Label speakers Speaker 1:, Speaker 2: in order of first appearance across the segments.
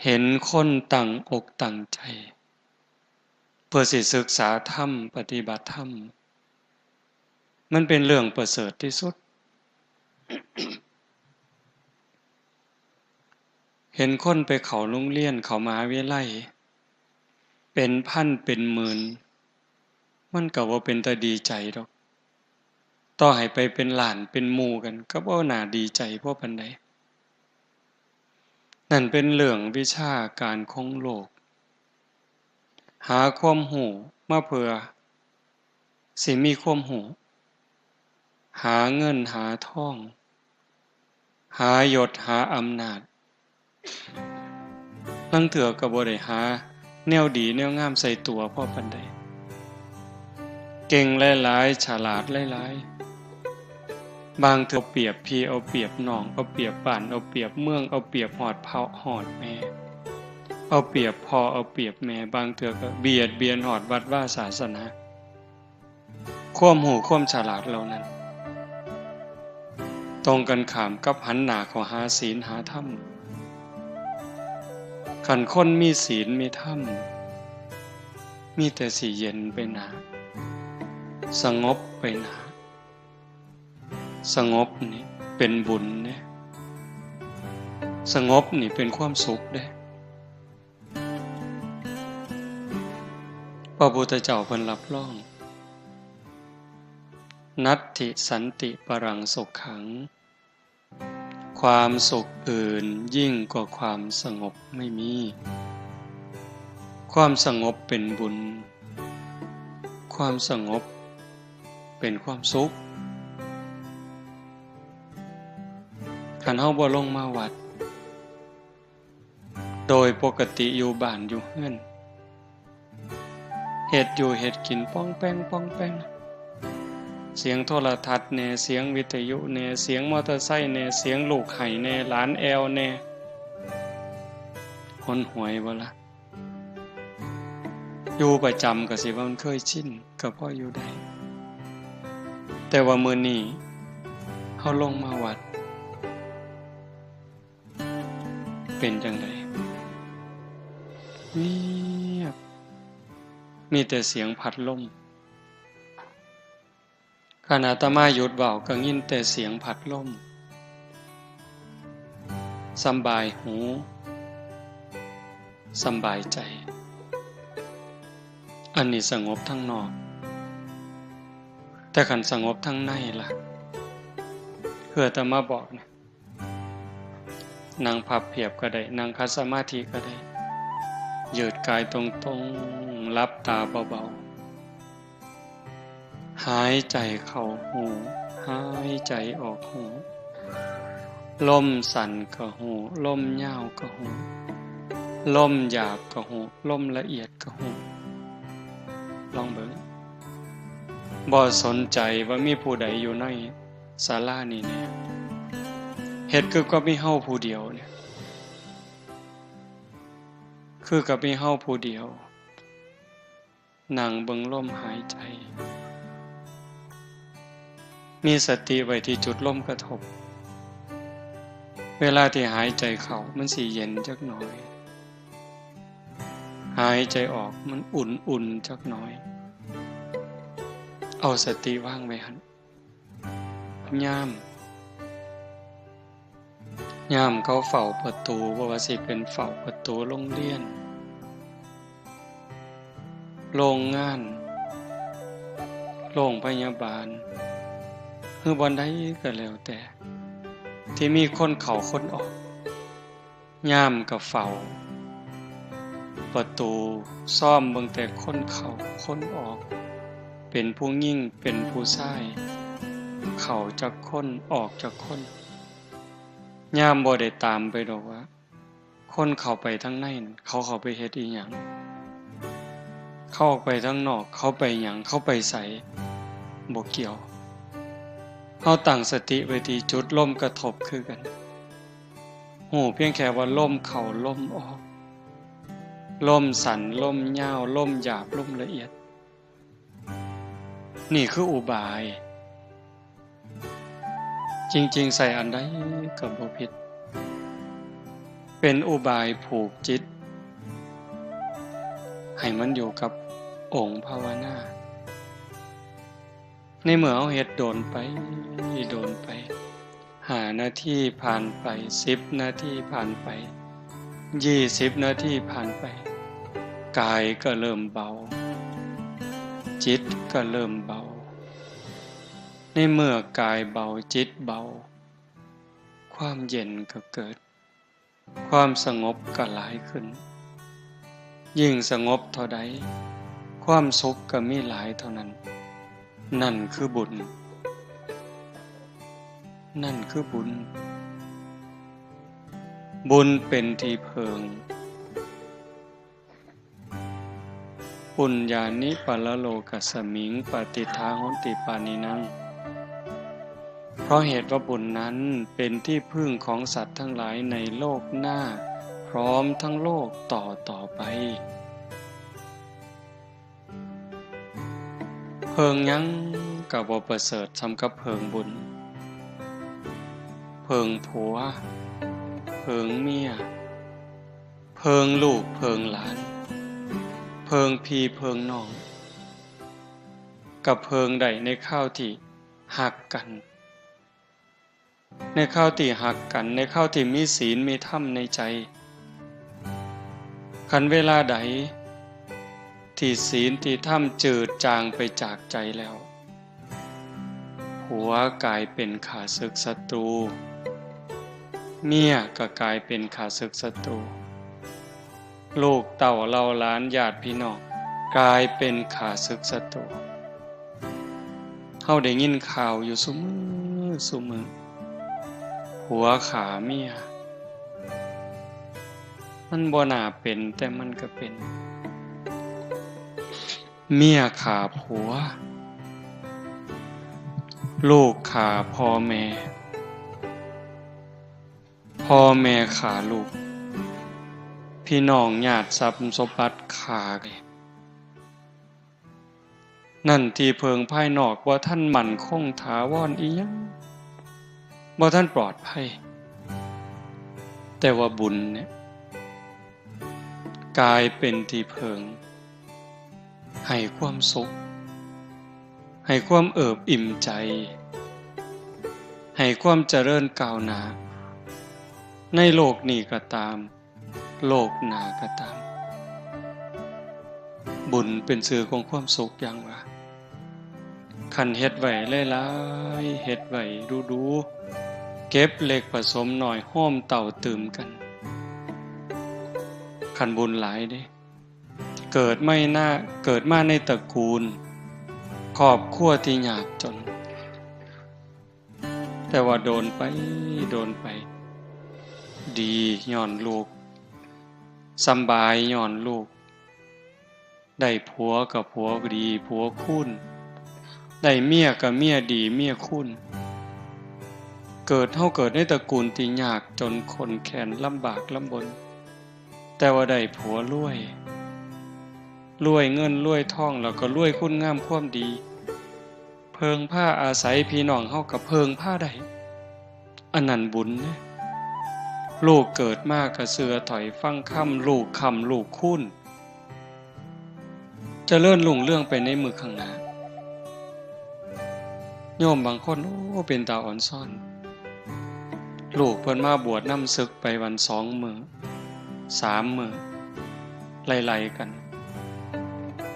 Speaker 1: เห็นคนตั้งอกตั้งใจเพื่อสิศึกษาธรรมปฏิบัติธรรมมันเป็นเรื่องประเสริฐที่สุด เห็นคนไปเข้าโรงเรียนเข้ามหาวิทยาลัยเป็นพันเป็นหมื่นมันก็บ่เป็นตาดีใจดอกต่อให้ไปเป็นล้านเป็นหมู่กันก็บ่น่าดีใจพอปานใดนั่นเป็นเรื่องวิชาการของโลกหาความรู้มาเพื่อสิมีความรู้หาเงินหาทองหายศหาอำนาจลางเทื่อก็บ่ได้หาแนวดีแนวงามใส่ตัวพอปานใดเก่งหลายๆฉลาดหลายๆบางเทื่อเปรียบพี่เอาเปรียบน้องเอาเปรียบบ้านเอาเปรียบเมืองเอาเปรียบฮอดพ่อฮอดแม่เอาเปรียบพ่อเอาเปรียบแม่บางเทื่อก็เบียดเบียนฮอดวัดวาศาสนาความรู้ความฉลาดเหล่านั้นตรงกันข้ามกับหันหน้าเข้าหาศีลหาธรรมคันคนมีศีลมีธรรมมีแต่สิเย็นไปหนาสงบไปหนาสงบนี่เป็นบุญเด้สงบนี่เป็นความสุขเด้พระพุทธเจ้าเพิ่นรับรองนัตถิสันติปรังสุขขังความสุขอื่นยิ่งกว่าความสงบไม่มีความสงบเป็นบุญความสงบเป็นความสุขคันเฮาบ่ลงมาวัดโดยปกติอยู่บ้านอยู่เฮือนเฮ็ดอยู่เฮ็ดกินป้องแป้งป้องแป้งเสียงโทรทัศน์แน่เสียงวิทยุแน่เสียงมอเตอร์ไซค์แน่เสียงลูกไห้แน่หลานแอวแน่หนหวยบ่ล่ะอยู่ประจำก็สิว่ามันเคยชินก็พออยู่ได้แต่ว่ามื้อนี้เฮาลงมาวัดเป็นจังได๋เงียบมีแต่เสียงพัดลมขณะอาตมาหยุดเว้าก็ยินแต่เสียงพัดลมสำบายหูสำบายใจอันนี้สงบทั้งนอกแต่คันสงบทั้งในล่ะคืออาตมาบอกนะนั่งพับเพียบก็ได้นั่งคัดสมาธิก็ได้ยืดกายตรงๆลับตาเบาๆหายใจเข้าหูหายใจออกหูลมสั่นก็หูลมยาวก็หูลมหยาบก็หูลมละเอียดก็หูลองเบิ่งบ่สนใจว่ามีผู้ใดอยู่ในศาลานี้แน่เฮ็ดคือก็มีเฮาผู้เดียวเนี่ยคือกับมีเฮาผู้เดียวนั่งเบิ่งลมหายใจมีสติไว้ที่จุดลมกระทบเวลาที่หายใจเข้ามันสิเย็นจักหน่อยหายใจออกมันอุ่นๆจักหน่อยเอาสติวางไว้หั่นยามเขาเฝ้าประตูบ่ว่าสิเป็นเฝ้าประตูโรงเรียนโรงงานโรงพยาบาลหรือบ่อนใดก็แล้วแต่ที่มีคนเข้าคนออกยามก็เฝ้าประตูซ่อมเบิ่งแต่คนเข้าคนออกเป็นผู้หญิงเป็นผู้ชายเข้าจักคนออกจักคนยามบ่ได้ตามไปดอกว่าคนเข้าไปทางในเขาเข้าไปเฮ็ดอีหยังเข้าไปทางนอกเขาไปหยังเขาไปไสบ่เกี่ยวเฮาตั้งสติไว้ที่จุดลมกระทบคือกันหูเพียงแค่ว่าลมเข้าลมออกลมสั่นลมยาวลมหยาบลมละเอียดนี่คืออุบายจริงๆใส่อันใดก็บ่ผิด เป็นอุบายผูกจิตให้มันอยู่กับองค์ภาวนาในเมื่อเอาเฮ็ดโดนไป5 นาทีผ่านไป10 นาทีผ่านไป20 นาทีผ่านไปกายก็เริ่มเบาจิตก็เริ่มเบาในเมื่อกายเบาจิตเบาความเย็นก็เกิดความสงบก็หลายขึ้นยิ่งสงบเท่าใดความสุขก็มีหลายเท่านั้นนั่นคือบุญบุญเป็นที่เพิงปุญญานิปะละโลกัสสมิงปฏิทาโหนติปานินังเพราะเหตุว่าบุญนั้นเป็นที่พึ่งของสัตว์ทั้งหลายในโลกหน้าพร้อมทั้งโลกต่อไปเพิงยังก็บ่ประเสริฐสำกับเพิงบุญเพิงผัวเพิงเมียเพิงลูกเพิงหลานเพิงพี่เพิงน้องกับเพิงใดในข้าวที่หักกันในข้าวที่หักกันในข้าวที่มีศีลมีธรรมในใจคันเวลาใดที่ศีลที่ธรรมจืดจางไปจากใจแล้วผัวกลายเป็นข้าศึกศัตรูเมียก็กลายเป็นข้าศึกศัตรูลูกเต่าเหล่าหลานญาติพี่น้องกลายเป็นข้าศึกศัตรูเฮาได้ยินข่าวอยู่ซุมื้อผัวขาเมียมันบ่น่าเป็นแต่มันก็เป็นเมียขาผัวลูกขาพ่อแม่ขาลูกพี่น้องญาติทรัพย์สมบัติขานั่นที่เพิงภายนอกว่าท่านมั่นคงถาวรอีหยังบ่ท่านปลอดภัยแต่ว่าบุญเนี่ยกลายเป็นที่เพิงให้ความสุขให้ความเอิบอิ่มใจให้ความเจริญก้าวหน้าในโลกนี้ก็ตามโลกหน้าก็ตามบุญเป็นสื่อของความสุขอย่างว่าคันเฮ็ดไว้หลายๆเฮ็ดไว้ดูๆเก็บเล็กผสมหน่อยห้อมเต่าตื่มกันคันบุญหลายเด้เกิดมาในตระกูลครอบครัวที่ยากจนแต่ว่าโดนไปดีย้อนลูกสำบายย้อนลูกได้ผัวกับผัวดีผัวคุณได้เมียกับเมียดีเมียคุณเกิดในตระกูลที่ยากจนคนแค้นลำบากลำบนแต่ว่าได้ผัวรวยเงินรวยทองแล้วก็รวยคุณงามความดีเพิงผ้าอาศัยพี่น้องเฮากับเพิงผ้าได้อันนั้นบุญนะลูกเกิดมากกะเสือถอยฟังค่ำลูกคุณเจริญรุ่งเรื่องไปในมือข้างหน้าโยมบางคนเป็นตาอ่อนซ่อนลูกเพิ่นมาบวชนำศึกไปวัน2 มื้อ3 มื้อไล่ๆกัน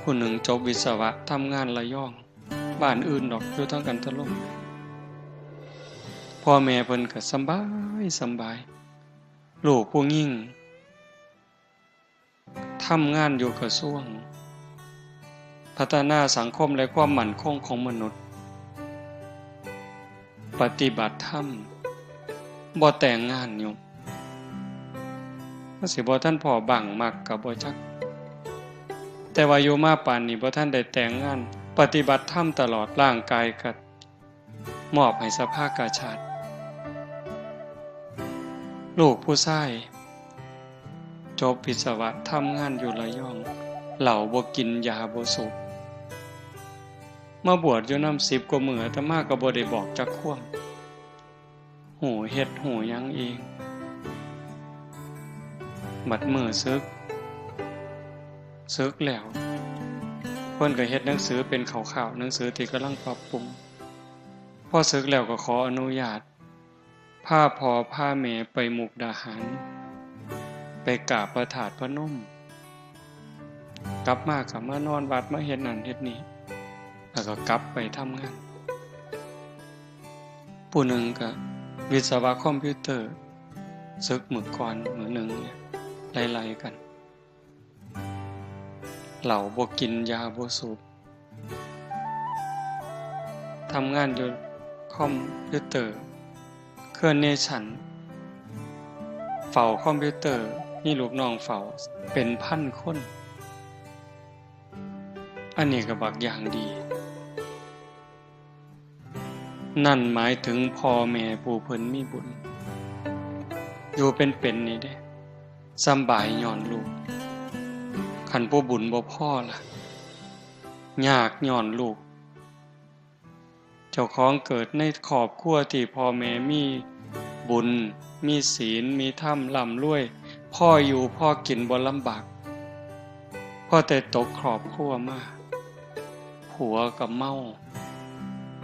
Speaker 1: ผู้หนึ่งจบวิศวะทำงานระยองบ้านอื่นดอกอยู่ทั้งกันทะลมพ่อแม่เพิ่นก็สบายลูกผู้หญิงทำงานอยู่กระทรวงพัฒนาสังคมและความมั่นคงของมนุษย์ปฏิบัติธรรมบ่แต่งงานอยู่ก็สิบ่ท่านพ่อบังมักก็บ่จักแต่ว่าอยู่มาปานนี้บ่ท่านได้แต่งงานปฏิบัติธรรมตลอดร่างกายก็มอบให้สภากาชาติลูกผู้ชายจบวิศวะทำงานอยู่ระยองเหล้าบ่กินยาบ่สูบมาบวชอยู่นำ10 กว่ามื้ออาตมาก็บ่ได้บอกจักควมหูเฮ็ดหูหยังเอง บัดมื้อศึกแล้วเพิ่นก็เฮ็ดหนังสือเป็นข่าวๆหนังสือที่กำลังปรับปรุงพอศึกแล้วก็ขออนุญาตพาพ่อพาแม่ไปมุกดาหารไปกราบพระธาตุพนมกลับมาก็มานอนวัดมาเฮ็ดนั่นเฮ็ดนี่แล้วก็กลับไปทำงานผู้หนึ่งก็วิศวะคอมพิวเตอร์ศึกมื้อก่อนมื้อหนึ่งเนี่ยไล่ๆกันเหล้าบ่กินยาบ่สูบทำงานอยู่คอมพิวเตอร์เครื่องเนชั่นเฝ้าคอมพิวเตอร์มีลูกน้องเฝ้าเป็นพันคนอันนี้ก็บักอย่างดีนั่นหมายถึงพ่อแม่ผู้เพิ่นมีบุญอยู่เป็นนี่เด้สำบายย้อนลูกคันผู้บุญบ่พอล่ะยากย้อนลูกเจ้าของเกิดในครอบครัวที่พ่อแม่มีบุญมีศีลมีธรรมร่ำรวยพ่ออยู่พ่อกินบ่ลำบากพ่อแต่ตกครอบครัวมาผัวก็เมา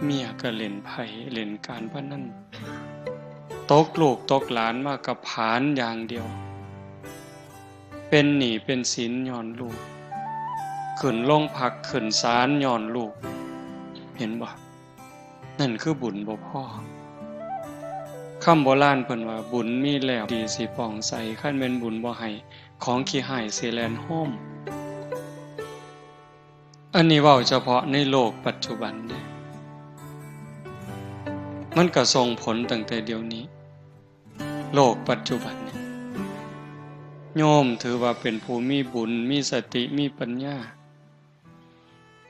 Speaker 1: เมียก็เล่นไพ่เล่นการพนันตกลูกตกหลานมากับผานอย่างเดียวเป็นหนี้เป็นสินย้อนลูกขึ้นโรงพักขึ้นศาลย้อนลูกเห็นบ่นั่นคือบุญบ่พอคำโบราณเพิ่นว่าบุญมีแล้วดีสิปองใสคันแม่นบุญบ่ให้ของขี้หายสิแล่นโฮมอันนี้เว้าเฉพาะในโลกปัจจุบันเด้มันก็ส่งผลตั้งแต่เดี๋ยวนี้โลกปัจจุบันนี้โยมถือว่าเป็นผู้มีบุญมีสติมีปัญญา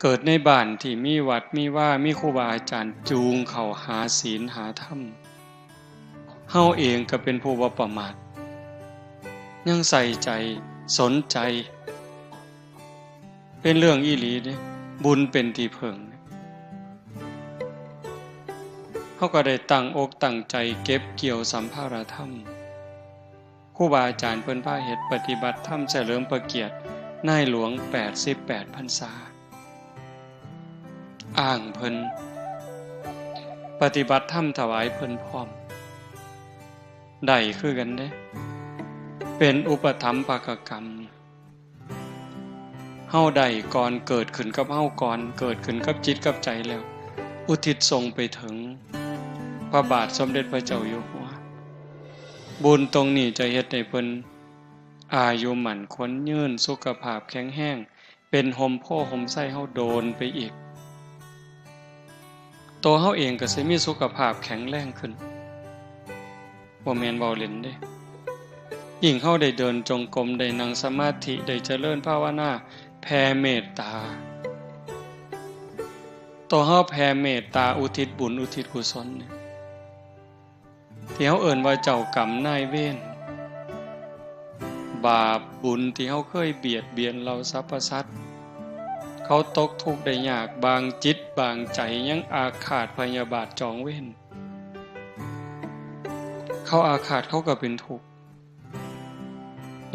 Speaker 1: เกิดในบ้านที่มีวัดมีว่ามีครูบาอาจารย์จูงเข้าหาศีลหาธรรมเฮาเองก็เป็นผู้บ่ประมาทยังใส่ใจสนใจเป็นเรื่องอีหลีเด้บุญเป็นที่พึ่งเฮาก็ได้ตั้งอกตั้งใจเก็บเกี่ยวสัมภารธรรมครูบาอาจารย์เพิ่นพาเฮ็ดปฏิบัติธรรมเฉลิมพระเกียรตินายหลวง88พรรษาอ้างเพิ่นปฏิบัติธรรมถวายเพิ่นพร้อมได้คือกันเด้เป็นอุปถัมภกกรรมเฮาได้ก่อนเกิดขึ้นกับเฮาก่อนเกิดขึ้นกับจิตกับใจแล้วอุทิศส่งไปถึงพระบาทสมเด็จพระเจ้าอยู่หัวบุญตรงนี้จะเฮ็ดให้เพิ่นอายุหมั่นขวัญยืนสุขภาพแข็งแรงเป็นห่มโพห่มไส้เฮาโดนไปอีกตัวเฮาเองก็สิมีสุขภาพแข็งแรงขึ้นบ่แม่นเว้าเล่นเด้ยิ่งเฮาได้เดินจงกรมได้นั่งสมาธิได้เจริญภาวนาแผ่เมตตาตัวเฮาแผ่เมตตาอุทิศบุญอุทิศกุศลเนี่ยที่เฮาเอิ้นว่าเจ้ากรรมนายเวรบาปบุญที่เฮาเคยเบียดเบียนเราสรรพสัตว์เขาตกทุกข์ได้ยากบางจิตบางใจยังอาฆาตพยาบาทจองเวรเขาอาฆาตเขาก็เป็นทุกข์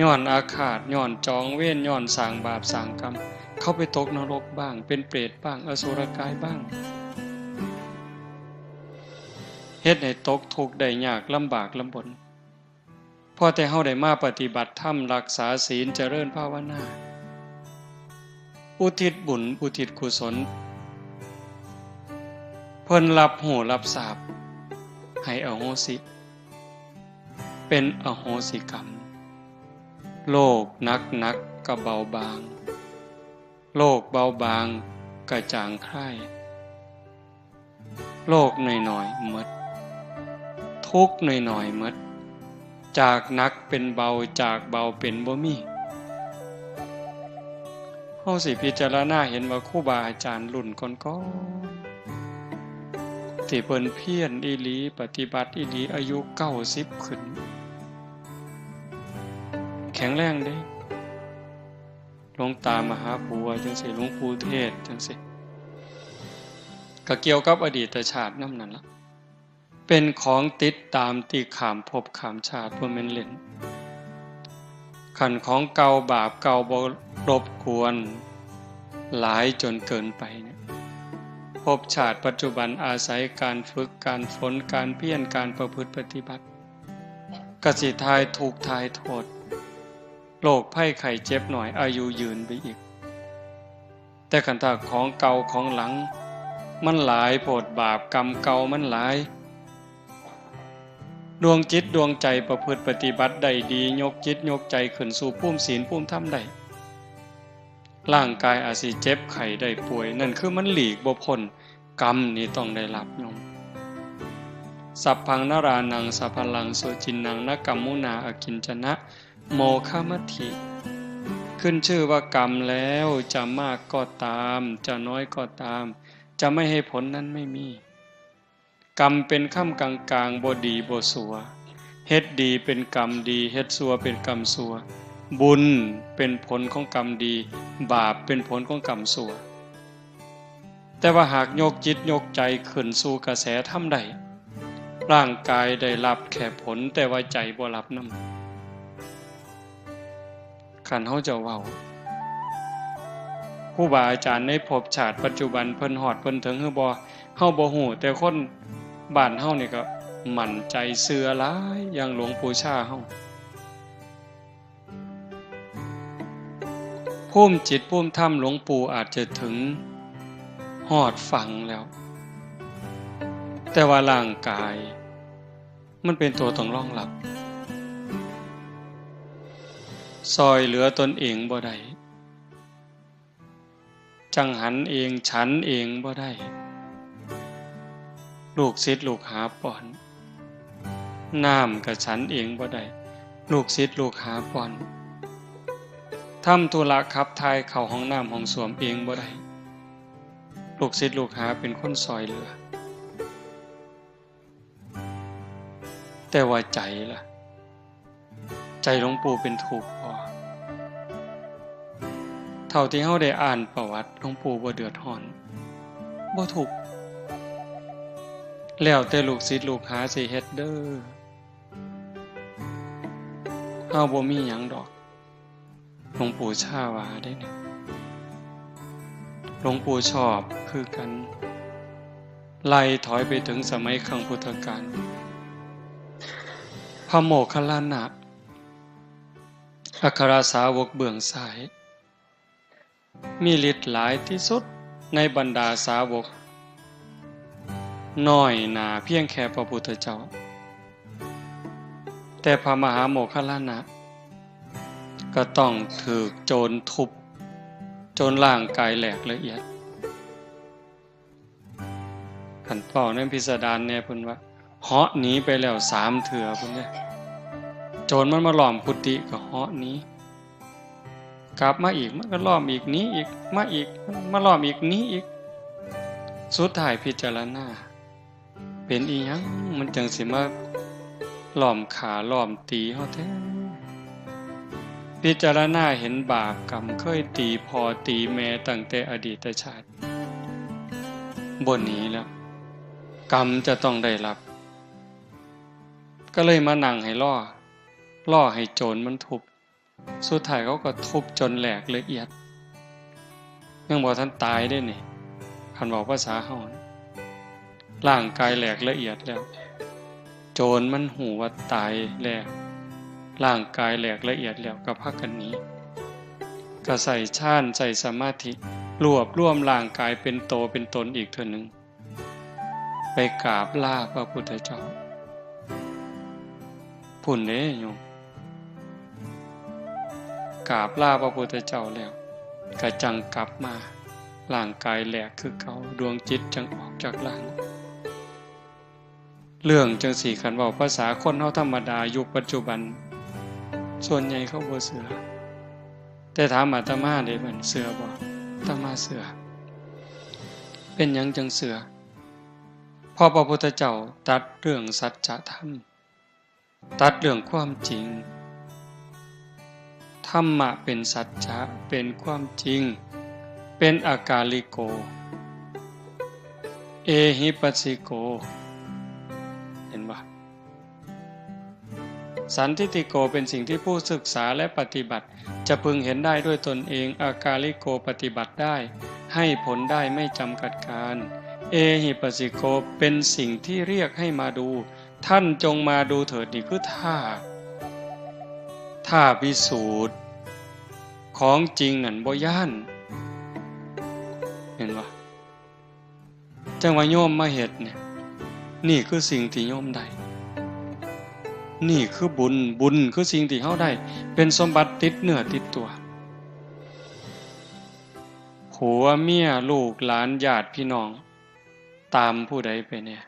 Speaker 1: ย้อนอาฆาตย้อนจองเวรย้อนสร้างบาปสร้างกรรมเขาไปตกนรกบ้างเป็นเปรตบ้างอสุรกายบ้างเฮ็ดให้ตกทุกข์ได้ยากลำบากลำบนพอแต่เฮาได้มาปฏิบัติธรรมรักษาศีลเจริญภาวนาอุทิศบุญอุทิศกุศลเพิ่นรับหูรับทราบให้อโหสิเป็นอโหสิกรรมโลกนักก็เบาบางโลกเบาบางก็จางคลายโลกน้อยๆหมดทุกข์น้อยๆหมดจากหนักเป็นเบาจากเบาเป็นบ่มีเฮาสิพิจารณาเห็นว่าครูบาอาจารย์รุ่นก่อนๆที่เพิ่นเพียรอีหลีปฏิบัติอีหลีอายุ90ขึ้นแข็งแรงเด้หลวงตามหาบัวจังซี่หลวงปู่เทศจังซี่ก็เกี่ยวกับอดีตชาตินำนั่นล่ะเป็นของติดตามที่ข้ามภพข้ามชาติบ่แม่นเล่น ขันของเก่าบาปเก่าบ่รบกวนหลายจนเกินไปเนี่ยภพชาติปัจจุบันอาศัยการฝึกการฝนการเพียรการประพฤติปฏิบัติกสิทายถูกทายโทษโรคภัยไข้เจ็บหน่อยอายุยืนไปอีกแต่ขันธาของเก่าของหลังมันหลายโพดบาปกรรมเก่ามันหลายดวงจิตดวงใจประพฤติปฏิบัติได้ดียกจิตยกใจขึ้นสู่ภูมิศีลภูมิธรรมได้ร่างกายอาจสิเจ็บไข้ได้ป่วยนั่นคือมันหลีกบ่พ้นกรรมนี่ต้องได้รับยมสัพพังนรานังสัพพลังโสจินนังนกัมมุนาอกินจนะโมฆะมัตถิขึ้นชื่อว่ากรรมแล้วจะมากก็ตามจะน้อยก็ตามจะไม่ให้ผลนั้นไม่มีกรรมเป็นค่ำกลางๆบ่ดีบ่สัวเฮ็ดดีเป็นกรรมดีเฮ็ดสัวเป็นกรรมสัวบุญเป็นผลของกรรมดีบาปเป็นผลของกรรมสัวแต่ว่าหากโยกจิตโยกใจขึ้นสู่กระแสธรรมใดร่างกายได้รับแค่ผลแต่ว่าใจบ่รับนำคันเฮาจะเว้าครูบาอาจารย์ในภพชาติปัจจุบันเพิ่นฮอดเพิ่นถึงคือบ่เฮาบ่ฮู้แต่คนบ้านเฮานี่ก็มั่นใจเชื่อหลายอย่างหลวงปู่ชาเฮาภูมิจิตภูมิธรรมหลวงปู่อาจจะถึงฮอดฝั่งแล้วแต่ว่าร่างกายมันเป็นตัวต้องรองรับซอยเหลือตนเองบ่ได้จังหันเองฉันเองบ่ได้ลูกศิษย์ลูกหาป้อนน้ำกับฉันเองบ่ได้ลูกศิษย์ลูกหาป้อนทำธุระขับถ่ายเข้าห้องน้ำห้องส้วมเองบ่ได้ลูกศิษย์ลูกหาเป็นคนซอยเหลือแต่ว่าใจล่ะใจหลวงปู่เป็นทุกข์พอเท่าที่เฮาได้อ่านประวัติหลวงปู่บ่เดือดร้อนบ่ทุกข์แล้วแต่ลูกศิษย์ลูกหาสิเฮ็ดเด้อเฮาบ่มีหยังดอกหลวงปู่ชาว่าได้นี่หลวงปู่ชอบคือกันไล่ถอยไปถึงสมัยครั้งพุทธกาลพระโมคคัลลานะอัครสาวกเบื้องซ้ายมีฤทธิ์หลายที่สุดในบรรดาสาวกน้อยหนาเพียงแค่พระพุทธเจ้าแต่พระมหาโมคคัลลานะก็ต้องถูกโจรทุบจนร่างกายแหลกละเอียดขันเป้าในพิสดารเนี่ยเพิ่นว่าเหาะหนีไปแล้ว3 เทื่อเพิ่นเนี่ยโจรมันมาล้อมกุฏิก็เหาะหนีกลับมาอีกมันก็ล้อมอีกหนีอีกมาอีกมาล้อมอีกหนีอีกสุดท้ายพิจารณาเป็นอีหยังมันจังสิมาล้อมขาล้อมตีเฮาแท้พิจารณาเห็นบาปกรรมเคยตีพ่อตีแม่ตั้งแต่อดีตชาติบ่หนีแล้วกรรมจะต้องได้รับก็เลยมานั่งให้ล่อให้โจรมันทุบสุดท้ายเขาก็ทุบจนแหลกละเอียดยังบ่ทันตายได้นี่คันบอกภาษาเฮาร่างกายแหลกละเอียดแล้วโจรมันหูว่าตายแล้วร่างกายแหลกละเอียดแล้วก็พากันหนีก็ใส่ฌานใส่สมาธิรวบรวมร่างกายเป็นโตเป็นตนอีกเทื่อนึงไปกราบลาพระพุทธเจ้าพุ่นเด้โยมกราบลาพระพุทธเจ้าแล้วก็จังกลับมาร่างกายแหลกคือเก่าดวงจิตจังออกจากร่างเรื่องจังสี่คันเว้าภาษาคนเฮาธรรมดายุคปัจจุบันส่วนใหญ่เขาบ่เชื่อแต่ถามอาตมาได้มันเชื่อบ่อาตมาเชื่อเป็นหยังจังเชื่อเพราะพระพุทธเจ้าตรัสเรื่องสัจธรรมตรัสเรื่องความจริงธรรมะเป็นสัจจะเป็นความจริงเป็นอากาลิโกเอหิปัสสิโกเห็นบ่ สันทิฏฐิโกเป็นสิ่งที่ผู้ศึกษาและปฏิบัติจะพึงเห็นได้ด้วยตนเองอากาลิโกปฏิบัติได้ให้ผลได้ไม่จำกัดการเอหิปัสสิโกเป็นสิ่งที่เรียกให้มาดูท่านจงมาดูเถิดนี่คือท่าพิสูจน์ของจริงนั่นบ่ย่านเห็นว่าจังว่าโยมมาเฮ็ดเนี่ยนี่คือสิ่งที่โยมได้นี่คือบุญคือสิ่งที่เฮาได้เป็นสมบัติติดเนื้อติดตัวผัวเมียลูกหลานญาติพี่น้องตามผู้ใดไปเนี่ย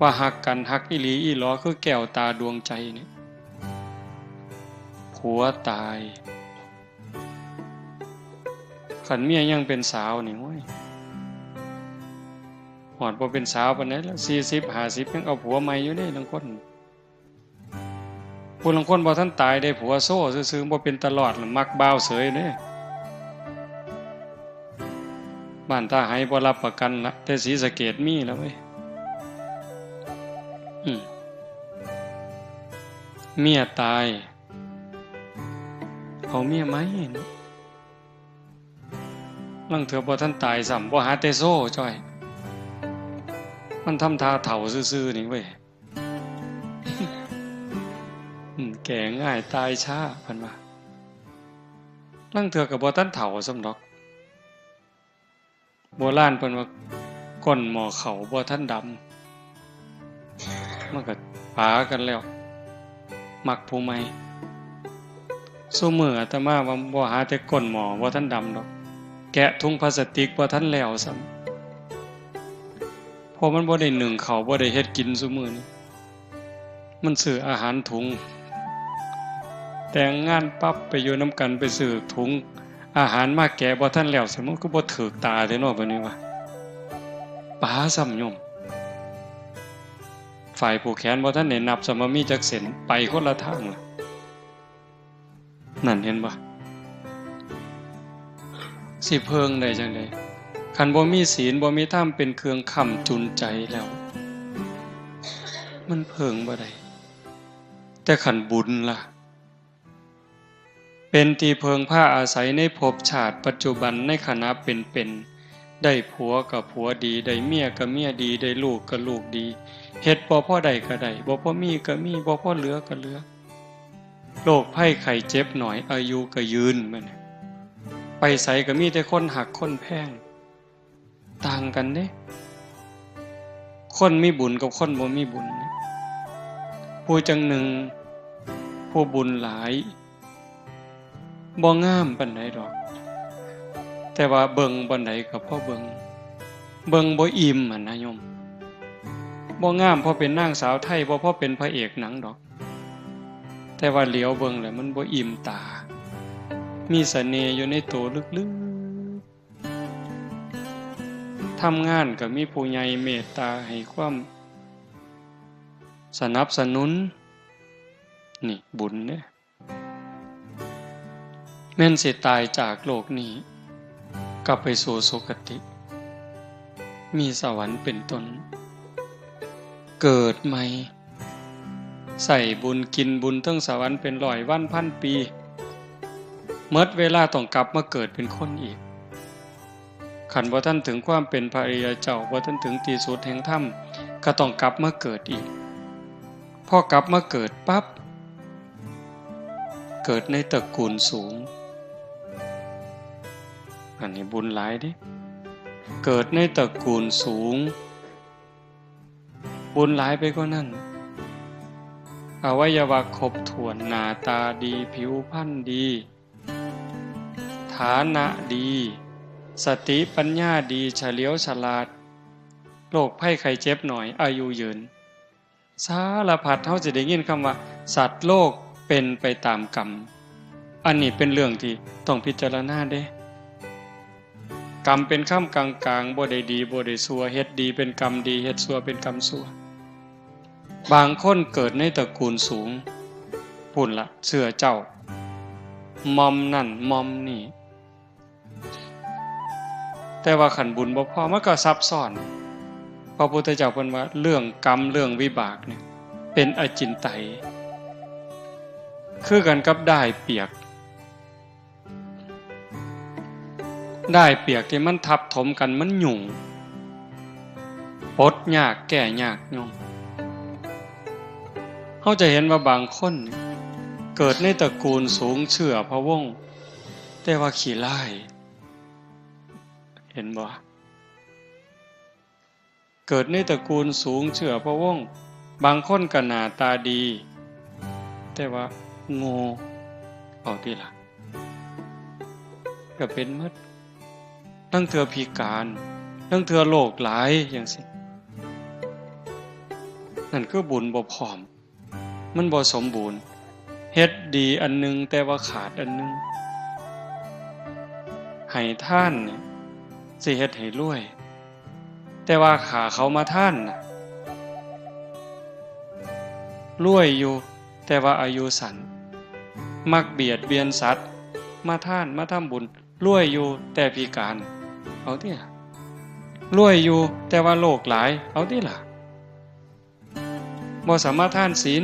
Speaker 1: ว่าฮักกันฮักอีหลีอีหลอคือแก้วตาดวงใจเนี่ยผัวตายขันเมียยังเป็นสาวนี่โว้ยหอดบ่เป็นสาวปานใดแล้ว40 50ยังเอาผัวใหม่อยู่เด้บางคนผู้ลางคนบ่ทันตายได้ผัวโซ่ซื่อๆบ่เป็นตลอดมักบ่าวเสยเด้บ้านตาไห้บ่รับประกันละแต่ศรีสะเกษมีแล้วเว้ยเมียตายเอาเมียไหมเนาะลังเถื่อบ่ทันตายซ้ำบ่หาแต่โซ่จ้อยมันทำท่าเฒ่าซื่อๆนี่เว้ยแก่ง่ายตายช้าเพิ่นว่าลังเถื่อก็บ่ทันเฒ่าซ้ำดอกโบราณเพิ่นว่าก้นหม้อข้าวบ่ทันดำมันก็ปากันแล้วมักผู้ใหม่ซุมื้ออาตมาว่าบ่หาแต่ก้นหม้อบ่ทันดำดอกแกะถุงพลาสติกบ่ทันแล้วซ้ำเพราะมันบ่ได้นึ่งข้าวบ่ได้เฮ็ดกินซุมื้อนี้มันซื้ออาหารถุงแต่งงานปั๊บไปอยู่นำกันไปซื้อถุงอาหารมาแก่บ่ทันแล้วซิมันก็บ่ถูกตาแท้เนาะบัดนี้ว่าปาซ้ำโยมฝ่ายผู้แขนบ่ทันได้นับสมมีจักเส้นไปคนละทางล่ะนั่นเห็นบ่สิเพิงได้จังได๋คันบ่มีศีลบ่มีธรรมเป็นเครื่องค้ำจุนใจแล้วมันเพิงบ่ได้แต่คันบุญล่ะเป็นที่เพิงผ้าอาศัยในภพชาติปัจจุบันในขณะเป็นได้ผัวกับผัวดีได้เมียกับเมียดีได้ลูกกับลูกดีเฮ็ดบ่พอได้ก็ได้บ่พอมีก็มีบ่พอเหลือก็เหลือโรคภัยไข้เจ็บหน่อยอายุก็ยืนบัดนี้ไปไสก็มีแต่คนหักคนแพงต่างกันเด้คนมีบุญกับคนบ่มีบุญผู้จังหนึ่งผู้บุญหลายบ่งามปานใดดอกแต่ว่าเบิ่งปานใดก็พอเบิ่งบ่อิ่มนะโยมบ่งามเพราะเป็นนางสาวไทยบ่เพราะเป็นพระเอกหนังดอกแต่ว่าเหลียวเบิ่งแล้วมันบ่อิ่มตามีเสน่ห์อยู่ในตัวลึกๆทำงานก็มีผู้ใหญ่เมตตาให้ความสนับสนุนนี่บุญเนี่ยแม่นสิตายจากโลกนี้กลับไปสู่สุคติมีสวรรค์เป็นต้นเกิดใหม่ใส่บุญกินบุญทั้งสวรรค์เป็นร้อยวันพันปีเมื่อเวลาต้องกลับมาเกิดเป็นคนอีกขันบ่ทันถึงความเป็นพระอริยเจ้าบ่ทันถึงที่สุดแห่งธรรมก็ต้องกลับมาเกิดอีกพอกลับมาเกิดปั๊บเกิดในตระกูลสูงอันนี้บุญหลายดิเกิดในตระกูลสูงบุญหลายไปกว่านั้นอวัยวะครบถ้วนหน้าตาดีผิวพรรณดีฐานะดีสติปัญญาดีเฉลียวฉลาดโรคภัยไข้เจ็บหน่อยอายุยืนสารพัดเฮาสิได้ยินคำว่าสัตว์โลกเป็นไปตามกรรมอันนี้เป็นเรื่องที่ต้องพิจารณาเด้กรรมเป็นค่ำกลางๆบ่ได้ดีบ่ได้ชั่วเฮ็ดดีเป็นกรรมดีเฮ็ดชั่วเป็นกรรมชั่วบางคนเกิดในตระกูลสูงพุ่นละเชื่อเจ้ามอมนั่นมอมนี่แต่ว่าขันบุญบ่พอมันก็ซับซ้อนพระพุทธเจ้าเพิ่นว่าเรื่องกรรมเรื่องวิบากเนี่ยเป็นอจินไตย คือกันกับได้เปียกได้เปียกที่มันทับถมกันมันหยุ่งปลดยากแก้ยากโยมเขาจะเห็นว่าบางคนเกิดในตระกูลสูงเชื่อพระวงศ์แต่ว่าขี้ร้ายเห็นบ่เกิดในตระกูลสูงเชื่อพระวงศ์บางคนก็หน้าตาดีแต่ว่าโง่เอาที่ล่ะก็เป็นหมดทั้งเทื่อพิการทั้งเทื่อโรคหลายจังซี่นั่นคือบุญบ่พร้อมมันบ่สมบูรณ์เฮ็ดดีอันนึงแต่ว่าขาดอันนึงให้ท่านเนี่ยสิเฮ็ดให้รวยแต่ว่าขาเขามาท่านน่ะรวยอยู่แต่ว่าอายุสั้นมักเบียดเบียนสัตว์มาท่านมาทำบุญรวยอยู่แต่พิการเอาติล่ะรวยอยู่แต่ว่าโรคหลายเอาติล่ะบ่สามารถทานศีล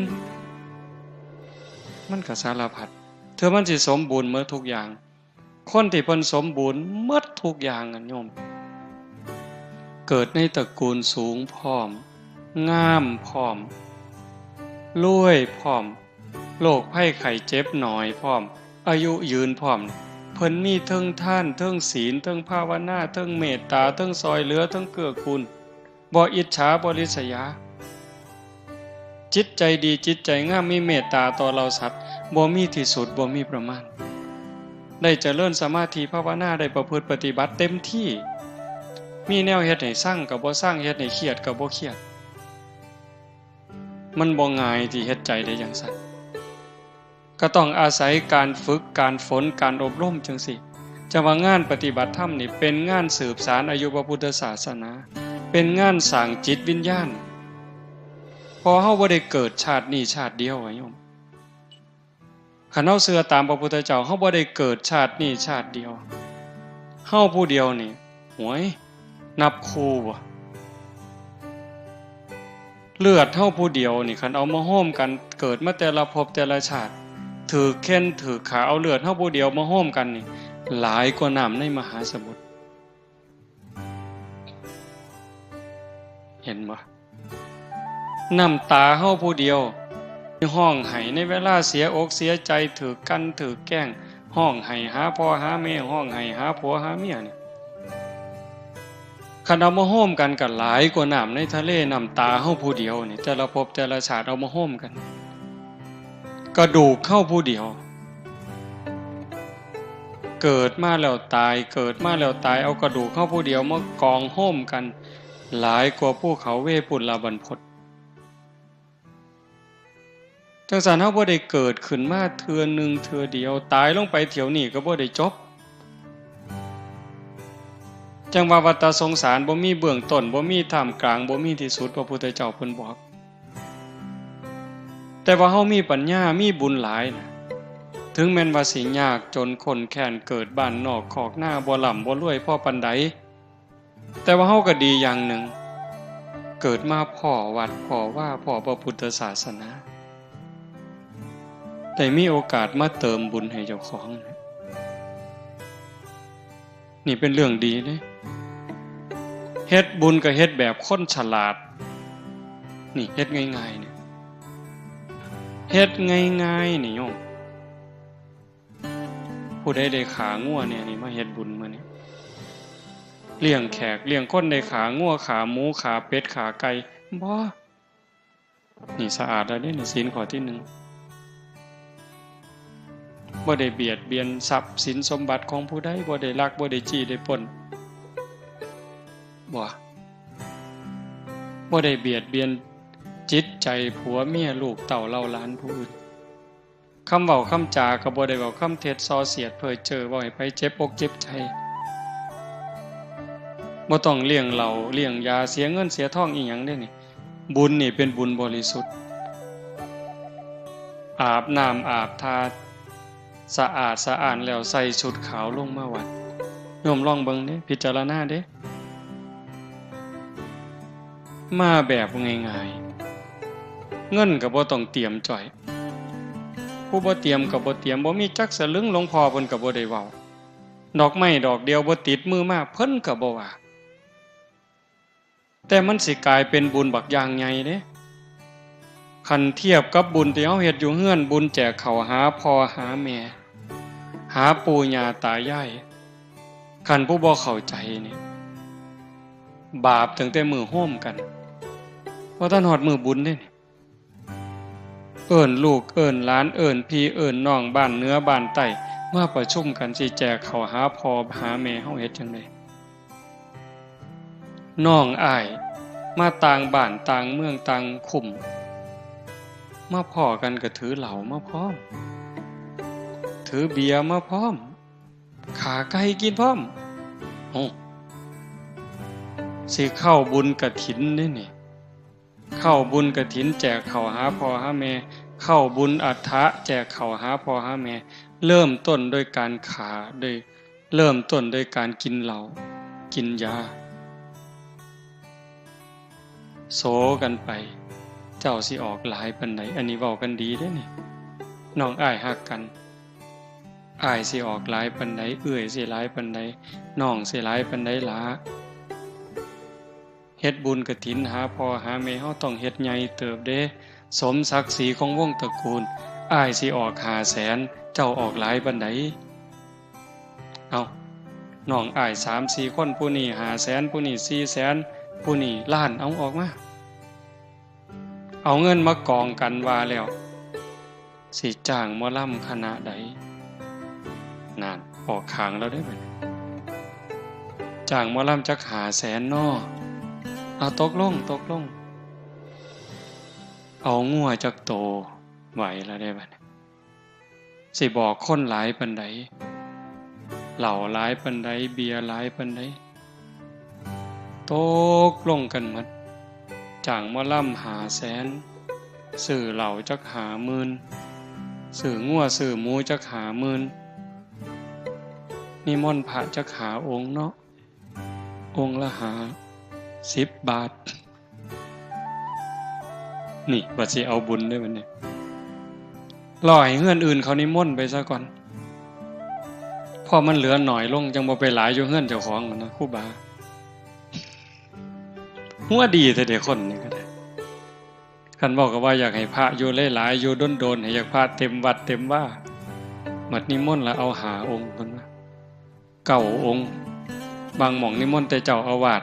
Speaker 1: มันก็สารพัดเธอมันสิสมบูรณ์หมดทุกอย่างคนที่เพิ่นสมบูรณ์หมดทุกอย่างอะโยมเกิดในตระกูลสูงพร้อมงามพร้อมรวยพร้อมโรคภัยไข้เจ็บน้อยพร้อมอายุยืนพร้อมเพิ่นมีเทิงทานเทิงศีลเทิงภาวนาเทิงเมตตาเทิงซอยเหลือเทิงเกื้อกูลบ่อิจฉาบ่ริษยาจิตใจดีจิตใจงามมีเมตตาต่อเราสัตว์บ่มีที่สุดบ่มีประมาณได้เจริญสมาธิภาวนาได้ประพฤติปฏิบัติเต็มที่มีแนวเฮ็ดให้สร้างก็บ่สร้างเฮ็ดให้เครียดก็บ่เครียดมันบ่ง่ายที่เฮ็ดใจได้จังซั่นก็ต้องอาศัยการฝึกการฝนการอบรมจังซี่จะว่างานปฏิบัติธรรมนี่เป็นงานสืบสานอายุพระพุทธศาสนาเป็นงานสร้างจิตวิญญาณพอเฮาบ่ได้เกิดชาตินี้ชาติเดียวโยมคันเฮาเชื่อตามพระพุทธเจ้าเฮาบ่ได้เกิดชาตินี้ชาติเดียวเฮาผู้เดียวนี่หวยนับคู่บ่เลือดเฮาผู้เดียวนี่คันเอามาโฮมกันเกิดมาแต่ละภพแต่ละชาติถือแค้นถือขาเอาเลือดเฮาผู้เดียวมาโฮมกันนี่หลายกว่าน้ำในมหาสมุทรเห็นบ่น้ำตาเฮาผู้เดียวห้องไห้ในเวลาเสียอกเสียใจถือกันถือแกล้งห้องไห้หาพ่อหาแม่ห้องไห้หาผัวหาเมียนี่คันเอามาโฮมกันก็หลายกว่าน้ำในทะเลน้ำตาเฮาผู้เดียวนี่แต่ละภพแต่ละชาติเอามาโฮมกันกระดูกเข้าผู้เดียวเกิดมาแล้วตายเกิดมาแล้วตายเอากระดูกเข้าผู้เดียวมากองโฮมกันหลายกว่าภูเขาเวปุลบรรพตจังซั่นเฮาบ่ได้เกิดขึ้นมาเทื่อนึงเทื่อเดียวตายลงไปเที่ยวนี้ก็บ่ได้จบจังว่าวัฏสงสารบ่มีเบื้องต้นบ่มีท่ามกลางบ่มีที่สุดพระพุทธเจ้าเพิ่นบอกแต่ว่าเฮามีปัญญามีบุญหลายนะถึงแม้นว่าสิยากจนคนแค้นเกิดบ้านนอกคอกหน้าบ่ร่ำบ่รวยพอปานใดแต่ว่าเฮาก็ดีอย่างหนึ่งเกิดมาพ่อวัดพ่อว่าพ่อพระพุทธศาสนาได้มีโอกาสมาเติมบุญให้เจ้าของนี่เป็นเรื่องดีเด้เฮ็ดบุญก็เฮ็ดแบบคนฉลาดนี่เฮ็ดง่ายๆนี่เฮ็ดง่ายๆนี่โยมผู้ใดได้ขางัวเนี่ยนี่มาเฮ็ดบุญมื้อนี้เลี้ยงแขกเลี้ยงคนได้ขางัวขาหมูขาเป็ดขาไก่บ่นี่สะอาดแล้วนี่ศีลข้อที่1บ่ได้เบียดเบียนทรัพย์สินสมบัติของผู้ใดบ่ได้ลักบ่ได้จี้ได้ปล้นบ่ได้เบียดเบียนจิตใจผัวเมียลูกเต้าเล่าหลานผู้อื่นคำเว้าคำจาก็บ่ได้เว้าคำเท็จส่อเสียดเพ้อเจ้อเว้าให้ไผเจ็บอกเจ็บใจบ่ต้องเลี้ยงเหล้าเลี้ยงยาเสียเงินเสียทองอีหยังเด้นี่บุญนี่เป็นบุญบริสุทธิ์อาบน้ำอาบทาสะอาดสะอ้านแล้วใส่ชุดขาวลงมาวัดโยมลองเบิ่งเด้พิจารณาเด้มาแบบง่ายๆเงินก็บ่ต้องเตรียมจ่อย ผู้บ่เตรียมก็บ่เตรียมบ่มีจักสลึงหลวงพ่อเพิ่นก็บ่ได้เว้าดอกไม้ดอกเดียวบ่ติดมือมาเพิ่นก็บ่ว่าแต่มันสิกลายเป็นบุญบักอย่างใหญ่เด้คันเทียบกับบุญที่เฮาเฮ็ดอยู่เฮือนบุญแจกข้าวหาพ่อหาแม่หาปู่ย่าตายายคันผู้บ่เข้าใจนี่บาปตั้งแต่มื้อโฮมกันบ่ทันฮอดมื้อบุญเด้เอิ้นลูกเอิ้นหลานเอิ้นพี่เอิ้นน้องบ้านเหนือบ้านใต้มาประชุมกันสิแจกข้าวหาพ่อหาแม่เฮาเฮ็ดจังได๋น้องอ้ายมาต่างบ้านต่างเมืองต่างคุมมาพ้อกันก็ถือเหล้ามาพร้อมถือเบียร์มาพร้อมขาไก่กินพร้อมโอ้สิเข้าบุญกฐินนี่นี่เข้าบุญกฐินแจกข้าวหาพ่อหาแม่เข้าบุญอัฏฐะแจกข้าวหาพ่อหาแม่เริ่มต้นด้วยการขาด้วยเริ่มต้นด้วยการกินเหล้ากินยาโสกันไปเจ้าสิออกหลายปานใดอันนี้เว้ากันดีเด้นี่น้องอ้ายฮักกันอ้ายสิออกหลายปานใดเอื้อยสิหลายปานใดน้องสิหลายปานใดล่ะเฮ็ดบุญกฐินหาพ่อหาแม่เฮาต้องเฮ็ดใหญ่เติบเด้สมศักดิ์ศรีของวงตระกูลอ้ายสิออก500,000เจ้าออกหลายปานใดเอาน้องอ้าย 3-4 คนผู้นี้500,000ผู้นี้400,000ผู้นี้ล้านเอาออกมาเอาเงินมากองกันว่าแล้วสิจ้างหมอลำคณะใดนั่นออกข้างแล้วได้บัดจ้างหมอลำจัก500,000น้อเอาตกลงเอางัวจักโตไหวแล้วได้บัดสิบอกคนหลายปานใดเหล้าหลายปานใดเบียร์หลายปานใดตกลงกันหมดจ้างหมอลำ500,000ซื้อเหล้าจัก50,000ซื้องัวซื้อหมูจัก50,000นิมนต์พระจัก5 องค์เนาะองค์ละ10 บาทนี่ว่าสิเอาบุญได้บัดนี้รอให้เฮือนอื่นเขานิมนต์ไปซะก่อนพอมันเหลือหน่อยลงจังบ่ไปหลายอยู่เฮือนเจ้าของนะครูบาหัวดีแต่เด็กคนนี่ก็ได้คันบอกก็ว่าอยากให้พระอยู่หลายๆอยู่โดนๆให้อยากพระเต็มวัดเต็มว่ามัดนิมนต์แล้วเอา5 องค์เพิ่นว่า9 องค์บางหม่องนิมนต์แต่เจ้าอาวาส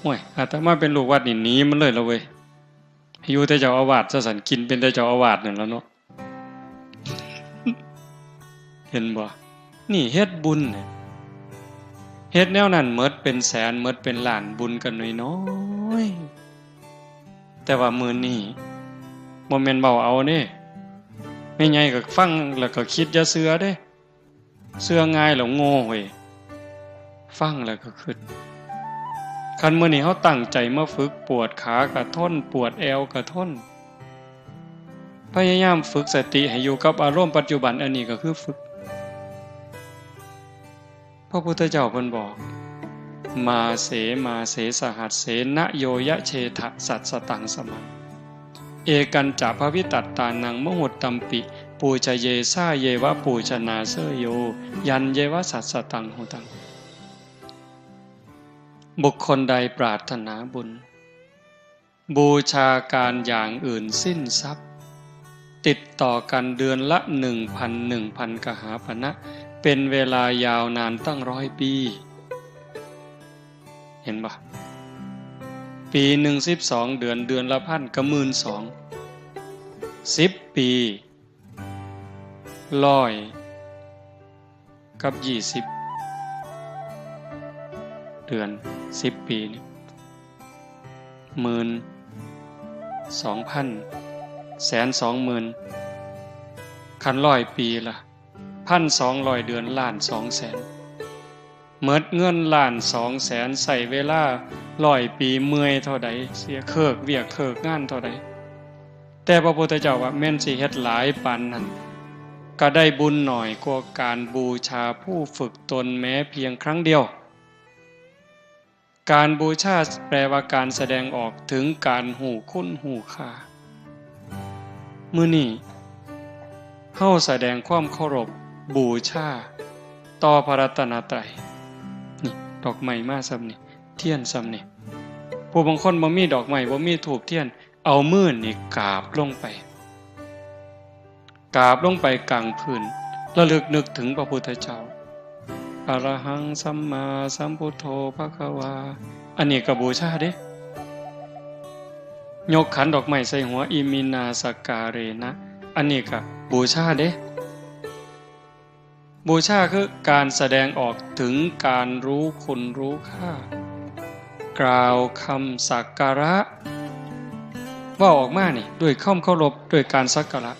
Speaker 1: โอ้ยอาตมาเป็นลูกวัดนี่หนีมันเลยละเว้ยอยู่แต่เจ้าอาวาสซะสั่นกินเป็นแต่เจ้าอาวาสนั่นแล้วเนาะ เห็นบ่นี่เฮ็ดบุญเนี่ยเฮ็ดแนวนั้นหมดเป็นแสนหมดเป็นล้านบุญกันน้อยๆแต่ว่ามื้อนี้บ่แม่นเว้าเอาเด้แม่ใหญ่ก็ฟังแล้วก็คิดอย่าเชื่อเด้เชื่อง่ายแล้วโง่เว้ยฟังแล้วก็คิดคันมื้อนี้เฮาตั้งใจมาฝึกปวดขาก็ทนปวดแอวก็ทนพยายามฝึกสติให้อยู่กับอารมณ์ปัจจุบันอันนี้ก็คือฝึกพระพุทธเจ้าเพิ่นบอกมาเสสหัสเสนโยยะเชทะสัตสตังสมังเอกันจะภวิตัตตานังมหุตตัมปิปูชเยสาเยวะปูชนาเสโยยันเยวะสัตสตังหุตังบุคคลใดปรารถนาบุญบูชาการอย่างอื่นสิ้นทรัพย์ติดต่อกันเดือนละ 1,000 กหาปณะเป็นเวลายาวนานตั้ง100 ปีเห็นปะปีหนึ่ง12 เดือนเดือนละ1,000ก็12,000 10 ปี100กับ20 เดือน10 ปีนี่12,000 120,000คัน100 ปีล่ะ1,200 เดือนล้าน200,000เมิดเงินล้าน200,000ใส่เวลา100 ปีเมื่อยเท่าใดเสียเคิกเวียกเคิกงานเท่าใดแต่พระพุทธเจ้าว่าแม่นสิเฮ็ดหลายปานนั้นก็ได้บุญหน่อยกว่าการบูชาผู้ฝึกตนแม้เพียงครั้งเดียวการบูชาแปลว่าการแสดงออกถึงการหูคุณหูค่ามื้อนี้ เฮาแสดงความเคารพบูชาต่อพระรัตนตรัยนี่ดอกไม้มาซ้ำนี่เทียนซ้ำนี่ผู้บางคนบ่มีดอกไม้บ่มีธูปเทียนเอามือนี่กราบลงไปกราบลงไปกลางพื้นระลึกนึกถึงพระพุทธเจ้าอะระหังสัมมาสัมพุทโธภควาอันนี้ก็บูชาเด้ยกขันดอกไม้ใส่หัวอิมินาสการเรนะอันนี้ก็บูชาเด้บูชาคือการแสดงออกถึงการรู้คุณรู้ค่ากล่าวคำสักการะว่าออกมานี่ด้วยคำเคารพด้วยการสักการะ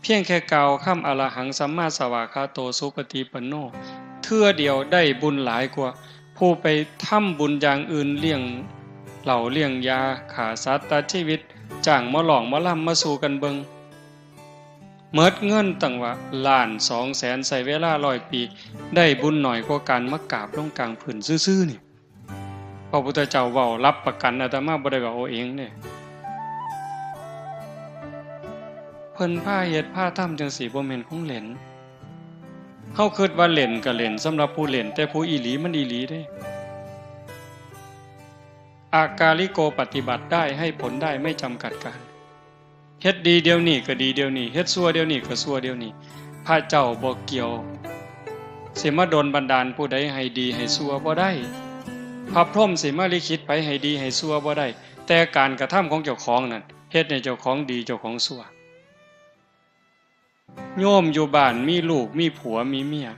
Speaker 1: เพียงแค่กล่าวคำอรหังสัมมาสวากขาโตสุปฏิปันโนเทื่อเดียวได้บุญหลายกว่าผู้ไปทำบุญอย่างอื่นเลี้ยงเหล่าเลี้ยงยาขาสัตว์ตัดชีวิตจ้างมาหลองมาล่ำมาสู่กันเบิงเมิดเงินตั้งว่า1,200,000ใส่เวลา100 ปีได้บุญหน่อยกว่าการมากราบลงกลางผืนซื่อๆนี่พระพุทธเจ้าเว้ารับประกันอาตมาบ่ได้ว่าเอาเองเนี่ยเพิ่นพาเฮ็ดพาทำจังซี่บ่แม่นของเล่นเฮาคิดว่าเล่นก็เล่นสำหรับผู้เล่นแต่ผู้อีหลีมันอีหลีเด้อากาลิโกปฏิบัติได้ให้ผลได้ไม่จำกัดการเฮ็ดดีเดี๋ยวนี้ก็ดีเดี๋ยวนี้เฮ็ดชั่วเดี๋ยวนี้ก็ชั่วเดี๋ยวนี้พระเจ้าบ่เกี่ยวสิมาดลบันดาลผู้ใดให้ดีให้ชั่วบ่ได้พระพรหมสิมาลิขิตไปให้ดีให้ชั่วบ่ได้แต่การกระทำของเจ้าของนั่นเฮ็ดให้เจ้าของดีเจ้าของชั่วโยมอยู่บ้านมีลูกมีผัวมีเมีย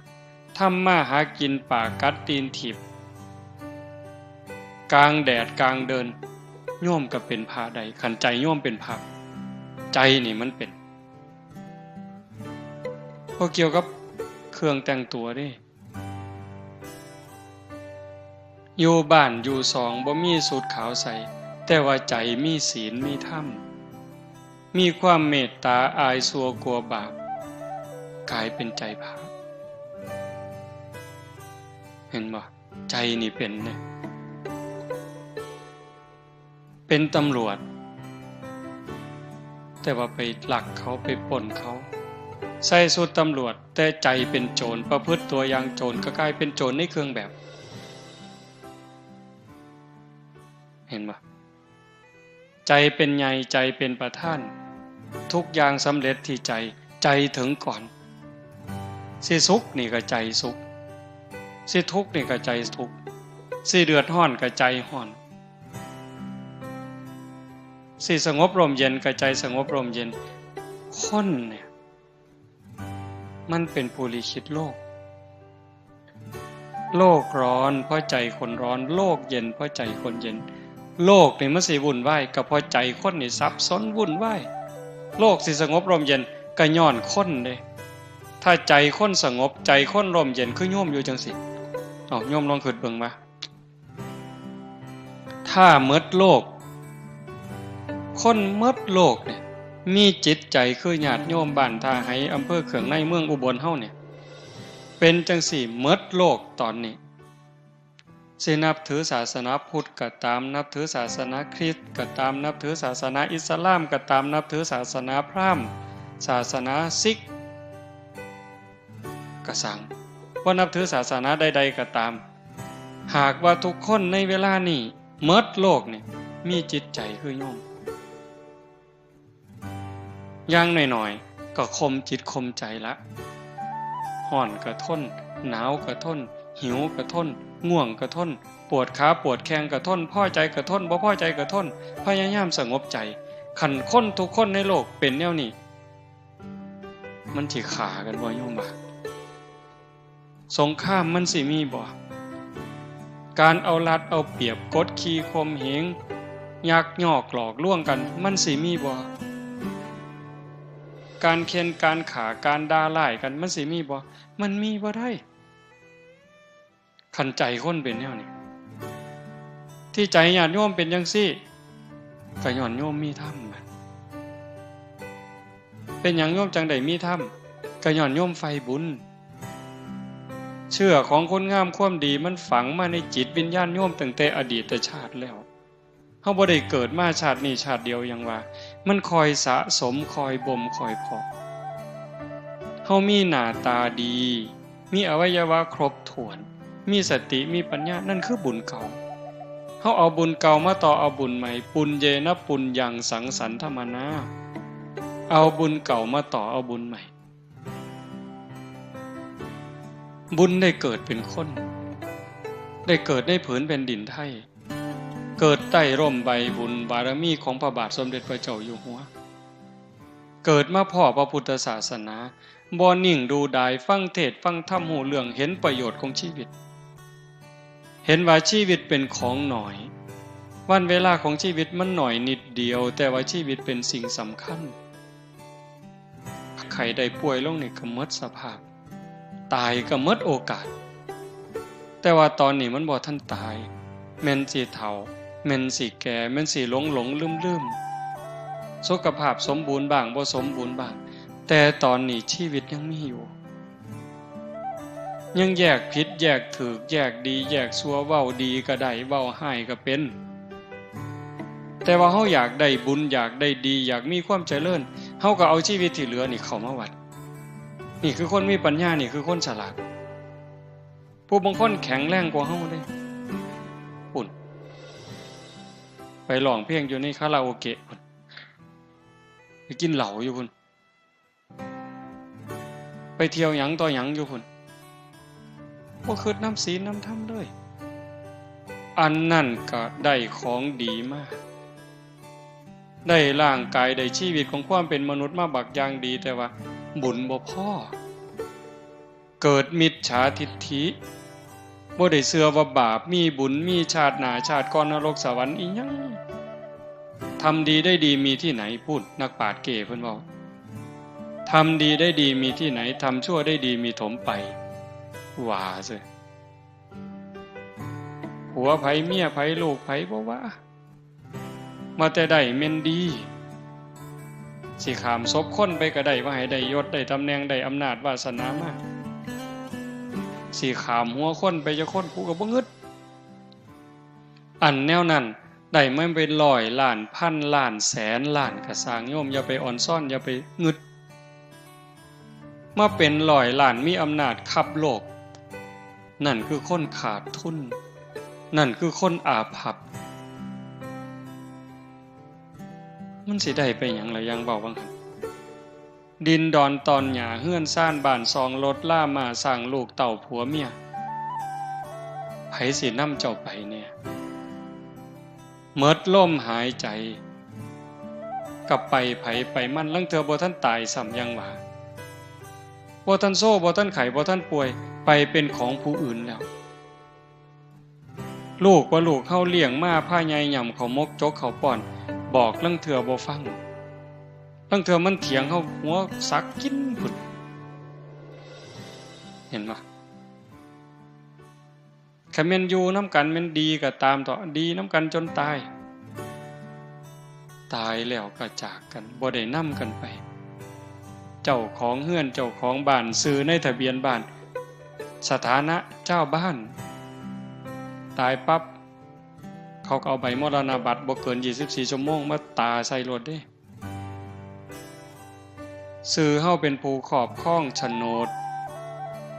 Speaker 1: ทำมาหากินปากกัดตีนถีบกลางแดดกลางเดินโยมก็เป็นพระใดขันใจโยมเป็นพระใจนี่มันเป็นพอเกี่ยวกับเครื่องแต่งตัวดิอยู่บ้านอยู่สองบ่มีสูทขาวใส่แต่ว่าใจมีศีลมีธรรมมีความเมตตาอายสัวกลัวบาปกลายเป็นใจพระเห็นบ่ใจนี่เป็นเนี่ยเป็นตำรวจแต่ว่าไปหลักเขาไปปล้นเขาใส่สูทตำรวจแต่ใจเป็นโจรประพฤติตัวอย่างโจรก็กลายเป็นโจรในเครื่องแบบเห็นบ่ใจเป็นใหญ่ใจเป็นประธานทุกอย่างสำเร็จที่ใจใจถึงก่อนสิสุขนี่ก็ใจสุขสิทุกข์นี่ก็ใจทุกข์สิเดือดร้อนก็ใจร้อนสิสงบร่มเย็นก็ใจสงบร่มเย็นคนเนี่ยมันเป็นผู้ลิขิตโลกโลกร้อนเพราะใจคนร้อนโลกเย็นเพราะใจคนเย็นโลกนี่มันสิวุ่นวายก็เพราะใจคนนี่ซับซ้อนวุ่นวายโลกสิสงบร่มเย็นก็ย้อนคนเด้ถ้าใจคนสงบใจคนร่มเย็นคือโยมอยู่จังสิโยมลองคิดเบิ่งมาถ้าหมดโลกคนหมดโลกเนี่ยมีจิตใจคือญาติโยมบ้านท่าไห้อำเภอเขืองในเมืองอุบลเฮาเนี่ยเป็นจังสี่หมดโลกตอนนี้สินับถือศาสนาพุทธก็ตามนับถือศาสนาคริสต์ก็ตามนับถือศาสนาอิสลามก็ตามนับถือศาสนาพราหมณ์ศาสนาซิกก็สั่งว่านับถือศาสนาใดๆก็ตามหากว่าทุกคนในเวลานี้หมดโลกเนี่ยมีจิตใจคือโยมอย่างหน่อยๆก็ข่มจิตข่มใจละร้อนก็ทนหนาวก็ทนหิวก็ทนง่วงก็ทนปวดขาปวดแข้งก็ทนพอใจก็ทนบ่พอใจก็ทนพยายามสงบใจขันคนทุกคนในโลกเป็นแนวนี้มันสิขากันบ่โยมบ่สงครามมันสิมีบ่การเอารัดเอาเปรียบกดขี่ข่มเหงยักยอกหลอกลวงกันมันสิมีบ่การเค้นการขาการด่าร้ายกันมันสิมีบ่มันมีบ่ได้ขันใจคนเป็นแนวนี้ที่ใจญาติโยมเป็นจังซี่ก็ย้อนโยมมีธรรมเป็นหยังโยมจังได๋มีธรรมก็ย้อนโยมไฟบุญเชื่อของคนงามความดีมันฝังมาในจิตวิญญาณโยมตั้งแต่อดีตชาติแล้ว เฮาบ่ได้เกิดมาชาตินี้ชาติเดียวอย่างว่ามันคอยสะสมคอยบ่มคอยเพาะเฮามีหน้าตาดีมีอวัยวะครบถ้วนมีสติมีปัญญานั่นคือบุญเก่าเฮาเอาบุญเก่ามาต่อเอาบุญใหม่ปุญเยนะปุญญังสังสรรธรรมนาเอาบุญเก่ามาต่อเอาบุญใหม่บุญได้เกิดเป็นคนได้เกิดในผืนแผ่นดินไทยเกิดใต้ร่มใบบุญบารมีของพระบาทสมเด็จพระเจ้าอยู่หัวเกิดมาพ่อพระพุทธศาสนาบ่นิ่งดูดายฟังเทศน์ฟังธรรมหูเรื่องเห็นประโยชน์ของชีวิตเห็นว่าชีวิตเป็นของหน่อยวันเวลาของชีวิตมันหน่อยนิดเดียวแต่ว่าชีวิตเป็นสิ่งสำคัญใครได้ป่วยลงนี่ก็หมดสภาพตายก็หมดโอกาสแต่ว่าตอนนี้มันบ่ทันตายแม่นสิเฒ่าแม่นสิแก่แม่นสิหลงลืมสุขภาพสมบูรณ์บ้างบ่สมบูรณ์บ้างแต่ตอนนี้ชีวิตยังมีอยู่ยังแยกผิดแยกถูกแยกดีแยกชั่วเว้าดีก็ได้เว้าร้ายก็เป็นแต่ว่าเฮาอยากได้บุญอยากได้ดีอยากมีความเจริญเฮาก็เอาชีวิตที่เหลือนี่เข้ามาวัดนี่คือคนมีปัญญานี่คือคนฉลาดผู้บางคนแข็งแรงกว่าเฮาเด้ปุ่นไปร้องเพลงอยู่ในคาราโอเกะพุ่นไปกินเหล้าอยู่พุ่นไปเที่ยวหยังต่อหยังอยู่พุ่นบ่คิดน้ำศีลน้ำธรรมเลยอันนั่นก็ได้ของดีมากได้ร่างกายได้ชีวิตของความเป็นมนุษย์มาบักอย่างดีแต่ว่าบุญบ่พอเกิดมิจฉาทิฏฐิบ่ได้เชื่อว่าบาปมีบุญมีชาติหน้าชาติก่อนนรกสวรรค์อีหยังทำดีได้ดีมีที่ไหนพูดนักปราชญ์เก๋เพิ่นเว้าทำดีได้ดีมีที่ไหนทำชั่วได้ดีมีถมไปว่าซิผัวไผเมียไผลูกไผบ่ว่ามาแต่ได้แม่นดีสิขามศพคนไปก็ได้ว่าให้ได้ยศได้ตำแหน่งได้อำนาจวาสนามาสิขามหัวคนไปจะคนผู้ก็บ่งึดอันแนวนั้นได้มันเป็นร้อยล้านพันล้านแสนล้านก็สร้างโยมอย่าไปอ่อนซ่อนอย่าไปงึดมาเป็นร้อยล้านมีอำนาจขับโลกนั่นคือคนขาดทุนนั่นคือคนอาภัพมันสิได้ไปหยังล่ะยังเว้าบังคั่นดินดอนตอนหญ้าเฮือนซ่านบ้านซองรถล่ามาสร้างลูกเต่าผัวเมียไผสินำเจ้าไปเนี่ยหมดลมหายใจกลับไปไผไปมันลังเทื่อบ่ทันตายซ้ำยังว่าบ่ทันโซ่บ่ทันไข้บ่ทันป่วยไปเป็นของผู้อื่นแล้วลูกว่าลูกเฮาเลี้ยงมาพาใหญ่หย่ำเขามกจกเขาป้อนบอกลังเทื่อบ่ฟังลังเทื่อมันเถียงเฮาหัวสักกินพุ่นเห็นบ่คันแม่นอยู่นำกันแม่นดีก็ตามต่อดีนำกันจนตายตายแล้วก็จากกันบ่ได้นำกันไปเจ้าของเฮือนเจ้าของบ้านซื้อในทะเบียนบ้านสถานะเจ้าบ้านตายปั๊บเขาก็เอาใบมรณบัตรบ่เกิน24ชั่วโมงมาตาใส่รถเด้ซื้อเฮาเป็นผู้ครอบครองโฉนด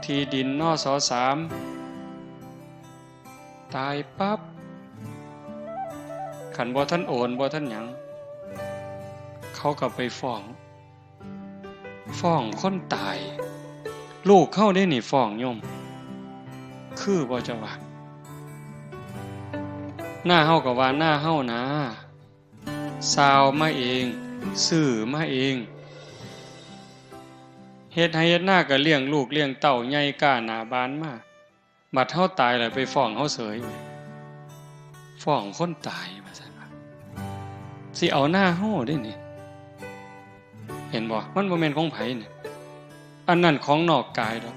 Speaker 1: ที่ดินนส.3 ตายปั๊บคันบ่ทันโอนบ่ทันหยังเขาก็ไปฟ้องคนตายลูกเขาได้นี่ฟ้องโยมคือบ่จะว่าหน้าเฮาก็ว่าหน้าเฮานะซาวมาเองซื้อมาเองเฮ็ดให้เฮ็ดหน้าก็เลี้ยงลูกเลี้ยงเต้าใหญ่ก้าหน้าบานมาบัดเฮาตายแล้วไปฟ้องเฮาเสยฟ้องคนตายว่าซั่นว่าสิเอาหน้าเฮาได้นี่เห็นบ่มันบ่แม่นของไผนี่อันนั้นของนอกกายดอก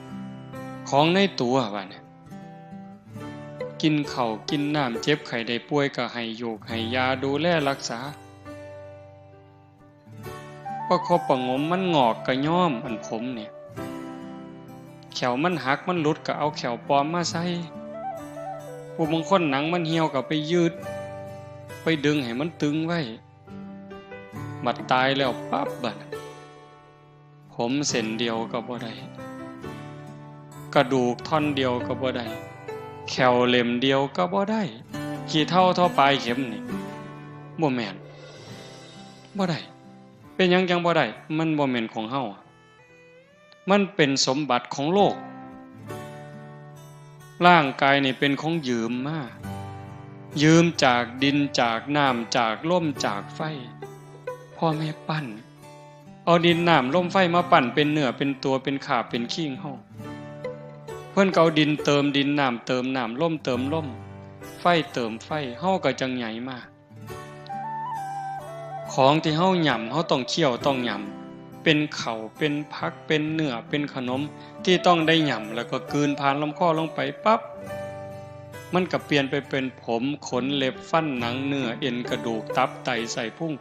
Speaker 1: ของในตัวว่าเนี่ยกินข้าวกินน้ำเจ็บไข้ได้ป่วยก็ให้อยู่ให้ยาดูแลรักษาประคบประงมมันงอกก็ย้อมอันผมเนี่ยแขวมันหักมันหลุดก็เอาแขวปลอมมาใส่ผู้บางคนหนังมันเหี่ยวก็ไปยืด ไปดึงให้มันตึงไว้บัดตายแล้วปั๊บบัดผมเส้นเดียวก็บ่ได้กระดูกท่อนเดียวก็บ่ได้แขวเล่มเดียวก็บ่ได้ขี้เท่าเท่าปลายเข็มนี่บ่แม่นบ่ได้เป็นหยังจังบ่ได้มันบ่แม่นของเฮามันเป็นสมบัติของโลกร่างกายนี่เป็นของยืมมายืมจากดินจากน้ำจากลมจากไฟพ่อแม่ปั้นเอาดินน้ำลมไฟมาปั้นเป็นเนื้อเป็นตัวเป็นขาเป็นขี้งเฮาเพิ่นก็เอาดินเติมดินน้ำเติมน้ำลมเติมลมไฟเติมไฟเฮาก็จังใหญ่มาของที่เฮาหย่ำเฮาต้องเคี่ยวต้องหย่ำเป็นข้าวเป็นผักเป็นเนื้อเป็นขนมที่ต้องได้หย่ำแล้วก็กลืนผ่านลำคอลงไปปั๊บมันก็เปลี่ยนไปเป็นผมขนเล็บฟันหนังเนื้อเอ็นกระดูกตับไตไส้พุง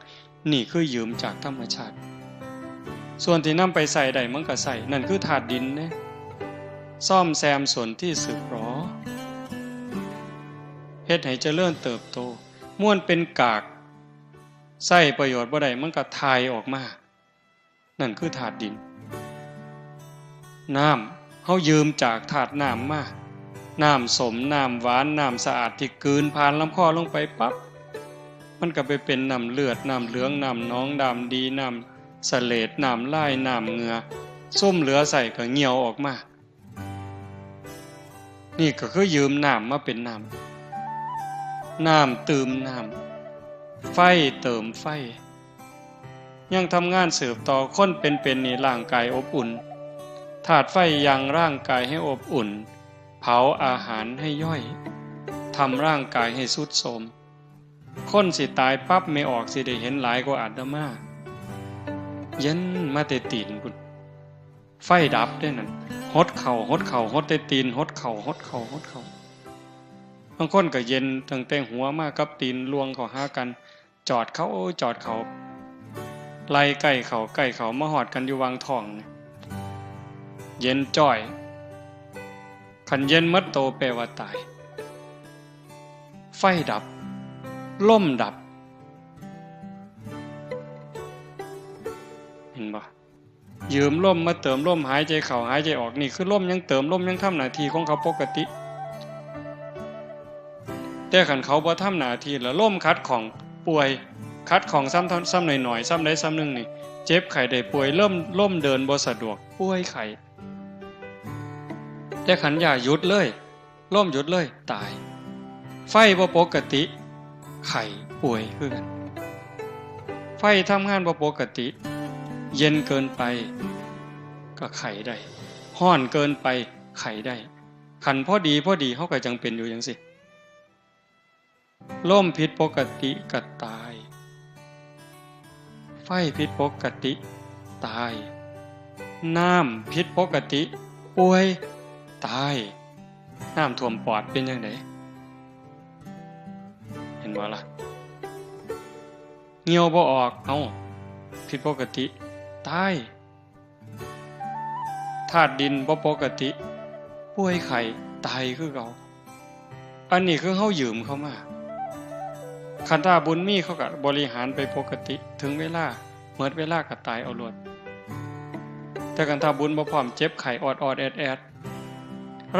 Speaker 1: นี่คือยืมจากธรรมชาติส่วนที่นำไปใส่ได้มันก็ใส่นั่นคือธาตุดินนะซ่อมแซมส่วนที่สึกหรอเฮ็ดให้เจริญเติบโตม่วนเป็นกากใส่ประโยชน์บ่ได้มันก็ทายออกมานั่นคือธาตุดินน้ำเฮายืมจากธาตุน้ำมาน้ำสมน้ำหวานน้ำสะอาดที่กลืนผ่านลำคอลงไปปั๊บมันก็ไปเป็นน้ำเลือดน้ำเหลืองน้ำหนองดำดีน้ำเสลดน้ำลายน้ำเหงื่อส้มเหลือใส่ก็เหี่ยวออกมานี่ก็คือยืมน้ำมาเป็นน้ำเติมน้ำไฟเติมไฟยังทำงานสืบต่อคนเป็นนี่ร่างกายอบอุ่นธาตุไฟยังร่างกายให้อบอุ่นเผาอาหารให้ย่อยทำร่างกายให้ทรุดโทรมคนสิตายปั๊บไม่ออกสิได้เห็นหลายกว่าอาตมาเย็นมาแต่ตีนพุ่นไฟดับได้นั่นหดเข่าหดแต่ตีนหดเข่าบางคนก็เย็นตั้งแต่หัวมากับตีนลวงเข้าหากันจอดเขาไล่ใกล้เขามาหอดกันอยู่วางท้องเย็นจ้อยขันเย็นมัดโตแปลว่าตายไฟดับล่มดับเห็นบ่ยืมล่มมาเติมล่มหายใจเข้าหายใจออกนี่คือล่มยังเติมล่มยังทำหน้าที่ของเขาปกติแต่ขันเขาบ่ทำหน้าที่แล้วล่มคัดของป่วยคัดของซ้ำหน่อยซ้ำใดซ้ำหนึ่งนี่เจ็บไข้ได้ป่วยล่มเดินบ่สะดวกป่วยไข้แต่ขันอย่าหยุดเลยล่มหยุดเลยตายไฟบ่ปกติไข้ป่วยคือกันไฟทำงานบ่ปกติเย็นเกินไปก็ไข้ได้ร้อนเกินไปไข้ได้ขันพอดีเฮาก็จังเป็นอยู่จังซี่ลมผิดปกติก็ตายไฟผิดปกติตายน้ำผิดปกติป่วยตายน้ำท่วมปอดเป็นยังไงเห็นบ่ล่ะเหี่ยวบ่ออกเอ้าผิดปกติตายธาตุดินบ่ปกติป่วยไข้ตายคือเก่าอันนี้คือเฮายืมเข้ามาคันถ้าบุญมีเขาก็บริหารไปปกติถึงเวลาเมื่อเวลาก็ตายเอาโลดแต่คันถ้าบุญบ่พร้อมเจ็บไข้ออดแอด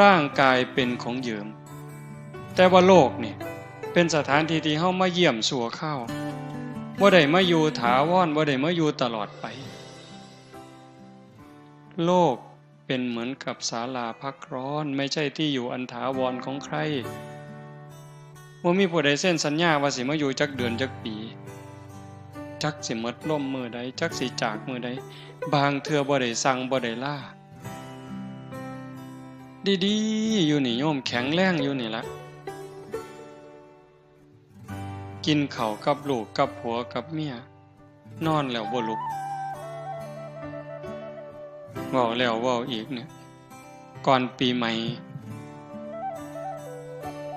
Speaker 1: ร่างกายเป็นของยืมแต่ว่าโลกนี่เป็นสถานที่ที่เฮามาเยี่ยมชั่วคราวบ่ได้มาอยู่ถาวรบ่ได้มาอยู่ตลอดไปโลกเป็นเหมือนกับศาลาพักร้อนไม่ใช่ที่อยู่อันถาวรของใครบ่มีผู้ใดเซ็นสัญญาว่าสิมาอยู่จักเดือนจักปีจักสิหมดลมมื้อใดจักสิจากมื้อใดบางเทื่อบ่ได้สั่งบ่ได้ลาดีๆอยู่นี่โยมแข็งแรงอยู่นี่ล่ะกินข้าวกับลูกกับผัวกับเมียนอนแล้วบ่ลุกเว้าแล้วเว้าอีกเนี่ยก่อนปีใหม่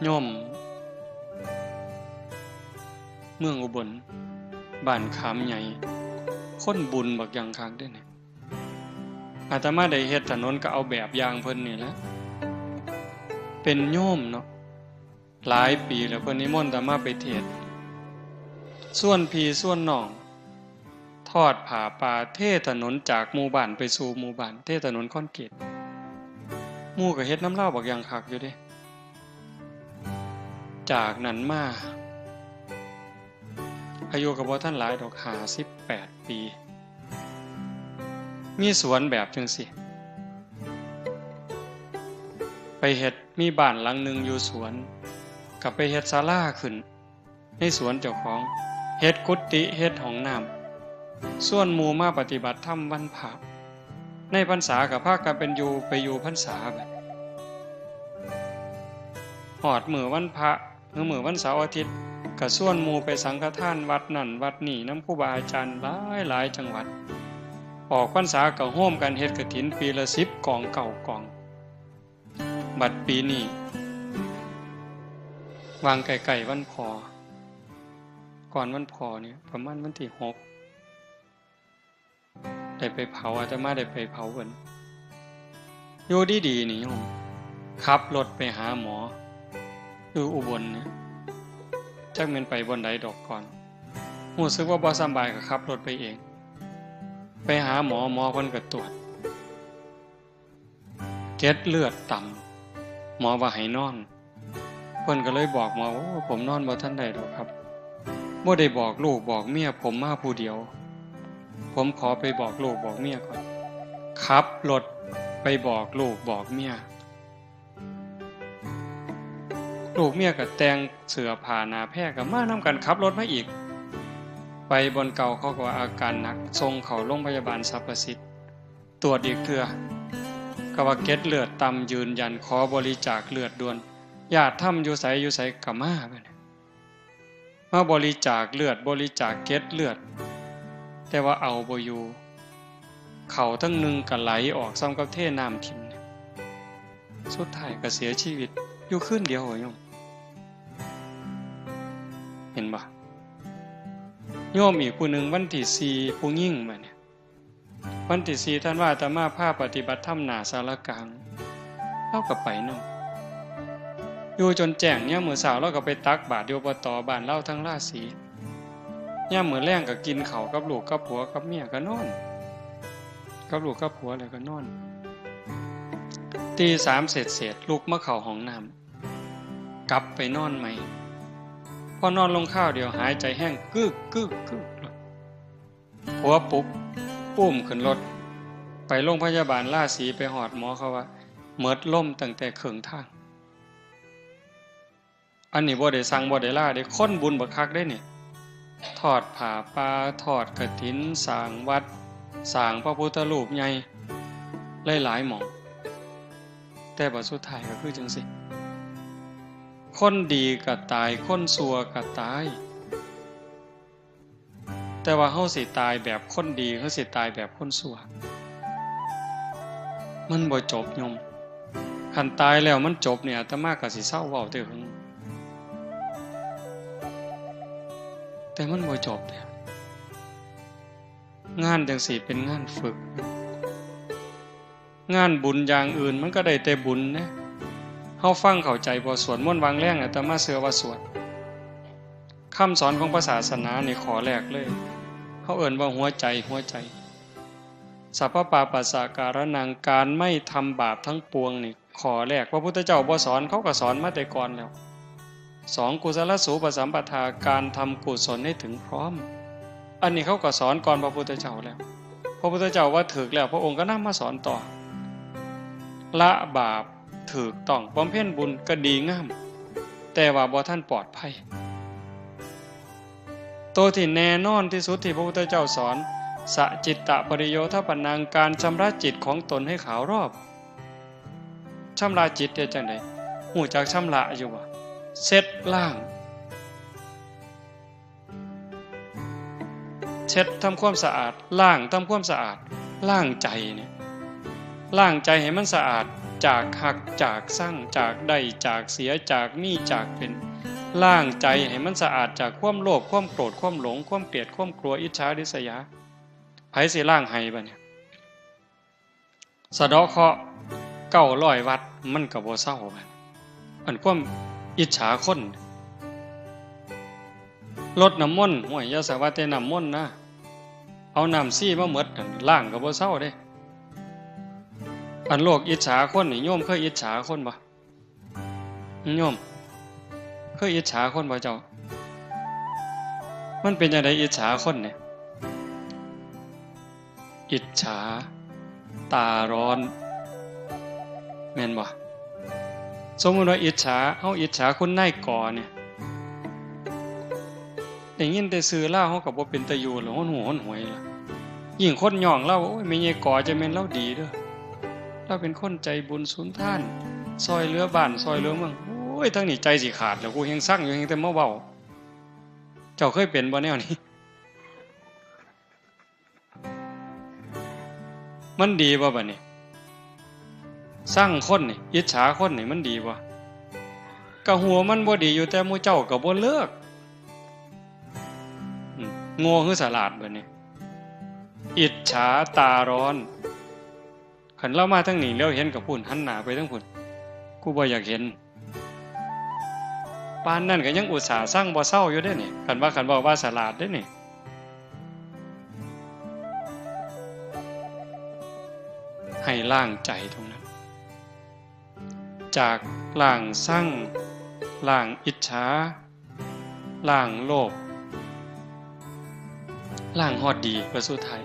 Speaker 1: โยมเมืองอุบลบ้านขามใหญ่คนบุญบักอย่างคักเด้อเนี่ยอาตมาได้เฮ็ดถนนก็เอาแบบอย่างเพิ่นนี่แหละเป็นโยมเนาะหลายปีแล้วเพิ่นนิมนต์อาตมาไปเทศน์ ส่วนพี่ส่วนน้องทอดผ้าป่าเทถนนจากหมู่บ้านไปสู่หมู่บ้านเทถนนคอนกรีตหมู่ก็เฮ็ดน้ำเล่าบักอย่างคักอยู่เด้จากนั้นมาอายุก็บ่ทันหลายดอก58 ปีมีสวนแบบจังซี่ไปเฮ็ดมีบ้านหลังนึงอยู่สวนก็ไปเฮ็ดศาลาขึ้นในสวนเจ้าของเฮ็ดกุฏิเฮ็ดห้องน้ำส่วนหมู่มาปฏิบัติธรรมวันพระในพรรษาก็พากันเป็นไปอยู่พรรษาบัดฮอดมื้อวันพระหรือมื้อวันเสาร์อาทิตย์ก็ส่วนหมู่ไปสังฆทานวัดนั่นวัดนี่นำครูบาอาจารย์หลายจังหวัดออกพรรษาก็ร่วมกันเฮ็ดกฐินปีละ10กอง9กองบัดปีนี้วางไกลๆวันพอก่อนวันพอเนี่ยประมาณวันที่6ได้ไปเผาอาตมาได้ไปเผาเพิ่นอยู่ดีๆนี่โยมขับรถไปหาหมออยู่อุบลเนี่ยจักแม่นไปบนใดดอกก่อนรู้สึกว่าบ่สบายก็ขับรถไปเองไปหาหมอเพิ่นก็ตรวจเกล็ดเลือดต่ำหมอว่าให้นอนเพิ่นก็เลยบอกหมอว่าผมนอนบ่ทันได้ดอกครับบ่ได้บอกลูกบอกเมียผมมาผู้เดียวผมขอไปบอกลูกบอกเมียก่อนขับรถไปบอกลูกบอกเมียลูกเมียก็แต่งเสื้อผ้าหน้าแพร่ก็มานำกันขับรถมาอีกไปบนเก่าเขาก็ว่าอาการหนักส่งเข้าโรงพยาบาลสรรพสิทธิ์ตรวจอีกเทื่อก็ว่าเกล็ดเลือดต่ำยืนยันขอบริจาคเลือดด่วนญาติทำอยู่ไสก็มาบัดนี้มาบริจาคเลือดบริจาคเกล็ดเลือดแต่ว่าเอาบ่อยู่เขาทั้งนึงก็ไหลออกซ้ำกับเทน้ำทิ่มสุดท้ายก็เสียชีวิตอยู่คืนเดียวโยมเห็นบ่โยมอีกผู้หนึ่งวันที่4ผู้หญิงมาเนี่ยวันที่4ท่านว่าอาตมาพาปฏิบัติธรรมหน้าศาลากลางเราก็ไปนำอยู่จนแจ้งยามมื้อเช้าเราก็ไปตักบาตรอยู่อบตบ้านเราทั้งราศียามมื้อแลงก็กินข้าวกับลูกกับผัวกับเมียก็นอนกับลูกกับผัวแล้วก็นอนตี3เสร็จลุกมาเข้าห้องน้ำกลับไปนอนใหม่พอนอนลงข้าวเดียวหายใจแห้งกึกผัวปลุกอุ้มขึ้นรถไปโรงพยาบาลราศีไปหอดหมอเขาว่าเมิดล่มตั้งแต่ครึ่งทางอันนี้บ่ได้สั่งบ่ได้ล่าได้คนบุญบักคักได้นี่ทอดผ้าป่าทอดกฐินสร้างวัดสร้างพระพุทธรูปใหญ่หลายๆหม่องแต่บัดสุดท้ายก็คือจังซี่คนดีก็ตายคนชั่วก็ตายแต่ว่าเฮาสิตายแบบคนดีเฮาสิตายแบบคนชั่วมันบ่จบโยมคันตายแล้วมันจบเนี่ยอาตมาก็สิเศร้าเว้าแต่หึงแต่มันบ่จบเนี่ยงานจังซี่เป็นงานฝึกงานบุญอย่างอื่นมันก็ได้แต่บุญนะเฮาฟังเข้าใจบ่สวดมนต์วางแรงอาตมาเชื่อว่าสวดคำสอนของพระศาสนานี่ขอแรกเลยเฮาเอิ้นว่าหัวใจสัพพปาปัสสะการนังการไม่ทำบาปทั้งปวงนี่ขอแรกพระพุทธเจ้าบ่สอนเขาก็สอนมาแต่ก่อนแล้ว2กุศลสูปสัมปทาการทำกุศลให้ถึงพร้อมอันนี้เขาก็สอนก่อนพระพุทธเจ้าแล้วพระพุทธเจ้าว่าถึกแล้วพระองค์ก็นำมาสอนต่อละบาปถูกต้องบำเพ็ญบุญก็ดีงามแต่ว่าบ่ทันปลอดภัยตัวที่แน่นอนที่สุดที่พระพุทธเจ้าสอนสจิตตปริโยทปนังการชำระจิตของตนให้ขาวรอบชำระจิตได้จังได๋ฮู้จักชำระอยู่บ่เช็ดล้างเช็ดทำความสะอาดล้างทำความสะอาดล้างใจเนี่ยล้างใจให้มันสะอาดจากหักจากสั่งจากได้จากเสียจากมีจากเป็นล้างใจให้มันสะอาดจากความโลภความโกรธความหลงความเกลียดความกลัวอิจฉาริษยาไผสิล้างให้บัดเนี่ยสะเดาะเคราะห์900วัดมันก็บ่เซาบัดอันความอิจฉาคน รดน้ำมนต์ห่วยอย่าสาว่าแต่น้ำมนต์นะเอาน้ำซี่มาหมดล้างก็บ่เซาเด้อันโลกอิจฉาคนนี่โยมเคยอิจฉาคนบ่โยมเคยอิจฉาคนบ่เจ้ามันเป็นจังได๋อิจฉาคนเนี่ยอิจฉาตาร้อนแม่นบ่สมมุติว่าอิจฉาเฮาอิจฉาคนนายกเนี่ยได้ยินแต่ชื่อลาวเฮาก็บ่เป็นตาอยู่แล้วฮ้อนหูฮ้อนหวยล่ะยิ่งคนย่องเราโอ้ยแม่ใหญ่กอจะแม่นเราดีเด้อเราเป็นคนใจบุญสุนทานซอยเหลือบ้านซอยเหลือเมืองโอ้ยทั้งนี้ใจสิขาดแล้วกูยังสั่งอยู่ยังแต่มาเว้าเจ้าเคยเป็นบ่แนวนี้มันดีบ่บัดนี้สร้างคนนี่อิจฉาคนนี่มันดีบ่ก็หัวมันบ่ดีอยู่แต่หมู่เจ้าก็บ่เลิกโง่คือฉลาดบัดนี้อิจฉาตาร้อนคันเรามาทางนี้แล้วเห็นกับพุ่นหันหน้าไปทางพุ่นกูบ่อยากเห็นปานนั้นก็ยังอุตส่าห์สร้างบ่เศร้าอยู่เด้นี่คันบอกว่าฉลาดเด้นี่ให้ล้างใจตรงนั้นจากล้างสั่งล้างอิจฉาล้างโลภล้างฮอดดีประสุดท้าย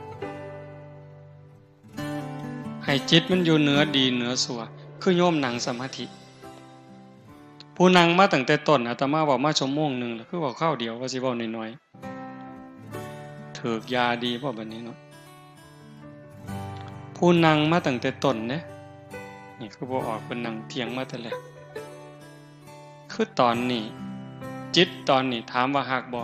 Speaker 1: ให้จิตมันอยู่เหนือดีเหนือชั่วคือโยมนั่งสมาธิผู้นั่งมาตั้งแต่ต้นอาตมาบอกมาชั่วโมงนึงแล้วคือบอกข้าวเดียวว่าสิเว้าน้อยๆถูกยาดีบ่บัดนี้เนาะผู้นั่งมาตั้งแต่ต้นเด้นี่คือบ่ออกเป็นนั่งเถียงมาแต่แรกคือตอนนี้จิตตอนนี้ถามว่าฮักบ่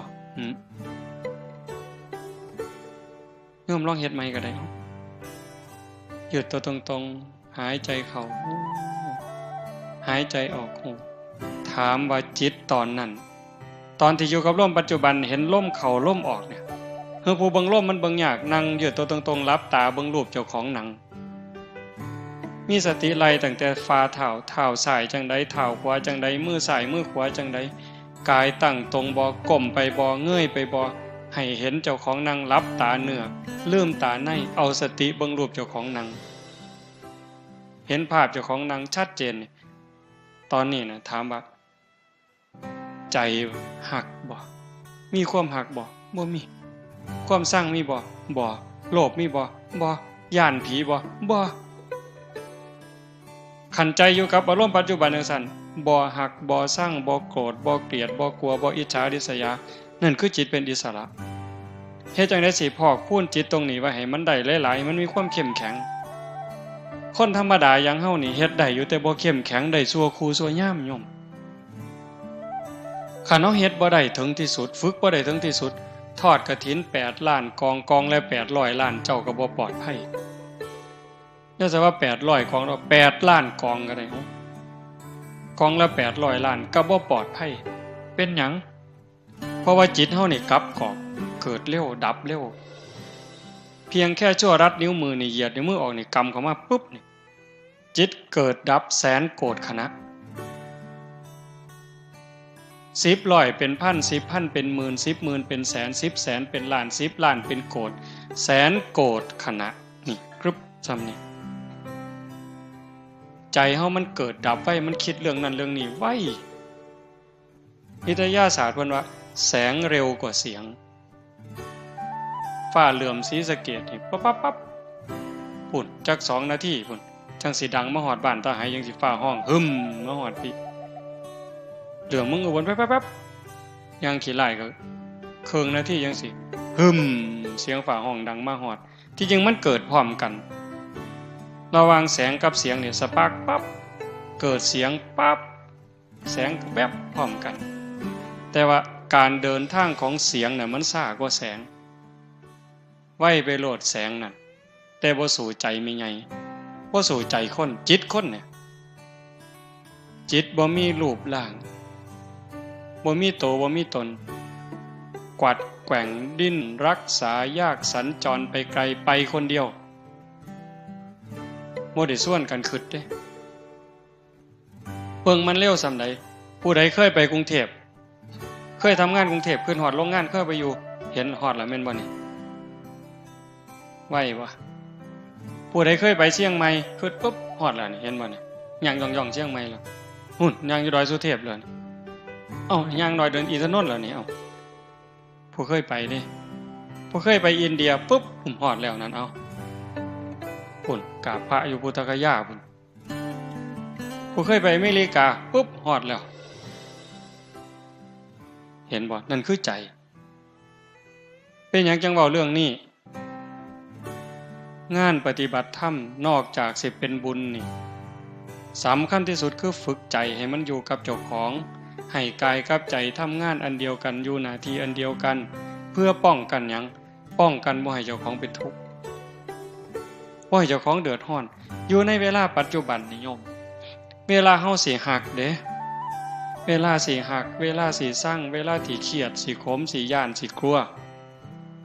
Speaker 1: โยมลองเฮ็ดใหม่ก็ได้หยุดตัวตรงๆหายใจเข้าหายใจออกถามว่าจิตตอนนั้นตอนที่อยู่กับลมปัจจุบันเห็นลมเข้าลมออกเนี่ยผู้เบิ่งลมมันเบิ่งยากนั่งหยุดตัวตรงๆหลับตาเบิ่งรูปเจ้าของหนังมีสติไล่ตั้งแต่ฝ่าเท้าซ้ายจังใดเท้าขวาจังใดมือซ้ายมือขวาจังใดกายตั้งตรงบ่ก้มไปบ่เงยไปบ่ให้เห็นเจ้าของนั่งหลับตาเนื้อลืมตาในเอาสติเบิ่งรูปเจ้าของนั่งเห็นภาพเจ้าของนั่งชัดเจนตอนนี้นะถามว่าใจหักบ่มีความหักบ่บ่มีความสร้างมีบ่โลภมีบ่ย่านผีบ่ขันใจอยู่กับอารมณ์ปัจจุบันจังซั่นบ่หักบ่สร้างบ่โกรธบ่เกลียดบ่กลัวบ่อิจฉาริษยานั่นคือจิตเป็นอิสระเฮ็ดจังได๋สิพอกพูนจิตตรงนี้ไว้ให้มันได้หลายๆมันมีความเข้มแข็งคนธรรมดาอย่างเฮานี่เฮ็ดได้อยู่แต่บ่เข้มแข็งได้ชั่วครูชั่วยามโยมคันเฮาเฮ็ดบ่ได้ถึงที่สุดฝึกบ่ได้ถึงที่สุดทอดกฐิน8ล้านกองละ800ล้านเจ้าก็บ่ปลอดภัยอย่าซะว่า800กองแล้ว8ล้านกองก็ได้กองละ800ล้านก็บ่ปลอดภัยเป็นหยังเพราะว่าจิตเฮานี่กลับกอกเกิดเร็วดับเร็วเพียงแค่ชั่วรัดนิ้วมือนี่เหยียดนิ้วมือออกนี่กำเข้ามาปุ๊บนี่จิตเกิดดับแสนโกรธขณะ10ร้อยเป็นพัน10พันเป็นหมื่น10หมื่นเป็นแสน10แสนเป็นล้าน10ล้านเป็นโกรธแสนโกรธขณะนี่กรึบซ้ำนี่ใจเฮามันเกิดดับไว้มันคิดเรื่องนั้นเรื่องนี้ไว้วิทยาศาสตร์เพิ่นว่าแสงเร็วกว่าเสียงฟ้าเหลื่อมศรีสะเกษนี่ปั๊บปุ่นจัก2นาทีปุ่นจังสิดังมาฮอดบ้านตาหายจังสิฟ้าห้องหึมมาฮอดพี่เหลื่อมมึงก็วนแป๊บๆยังขี้ไล่ก็ครึ่งนาทีจังสิหึมเสียงฟ้าห้องดังมาฮอดที่จริงมันเกิดพร้อมกันระหว่างแสงกับเสียงเนี่ยสปาร์คปั๊บเกิดเสียงปั๊บแสงแวบพร้อมกันแต่ว่าการเดินทางของเสียงน่ะมันช้ากว่าแสงไว้ไปโลดแสงนั่นแต่บ่สู่ใจมีไงบ่สู่ใจคนจิตคนเนี่ยจิตบ่มีรูปร่างบ่มีโตบ่มีตนกวัดแกว่งดิ้นรักษายากสัญจรไปไกลไปคนเดียวบ่ได้ส่วนกันคิดเด้เบิ่งมันเร็วส่ำใดผู้ใดเคยไปกรุงเทพ เคยทำงานกรุงเทพขึ้นฮอดโรงงานเคยไปอยู่เห็นฮอดแล้วแม่นบ่นี่ไหวบ่ผู้ใดเคยไปเชียงใหม่ขึ้นปุ๊บฮอดแล้วนี่เห็นบ่นี่ย่างย่องๆเชียงใหม่แล้วหุ่นย่างอยู่ดอยสุเทพเลยเอ้าย่างดอยเดินอินทนนท์แล้วนี่เอ้าผู้เคยไปเด้ผู้เคยไปอินเดียปุ๊บผมฮอดแล้วนั่นเอ้าพุ่นกราบพระอยู่พุทธคยาพุ่นผู้เคยไปอเมริกาปุ๊บฮอดแล้วเห็นบ่นั่นคือใจเป็นหยังจังเว้าเรื่องนี้งานปฏิบัติธรรมนอกจากสิเป็นบุญนี่สำคัญที่สุดคือฝึกใจให้มันอยู่กับเจ้าของให้กายกับใจทำงานอันเดียวกันอยู่หน้าที่อันเดียวกันเพื่อป้องกันหยังป้องกันบ่ให้เจ้าของเป็นทุกข์บ่ให้เจ้าของเดือดร้อนอยู่ในเวลาปัจจุบันนิยมเวลาเฮาสิหักเด้เวลาสิหักเวลาสิสั่งเวลาที่เครียดสิขมสิย่านสิกลัว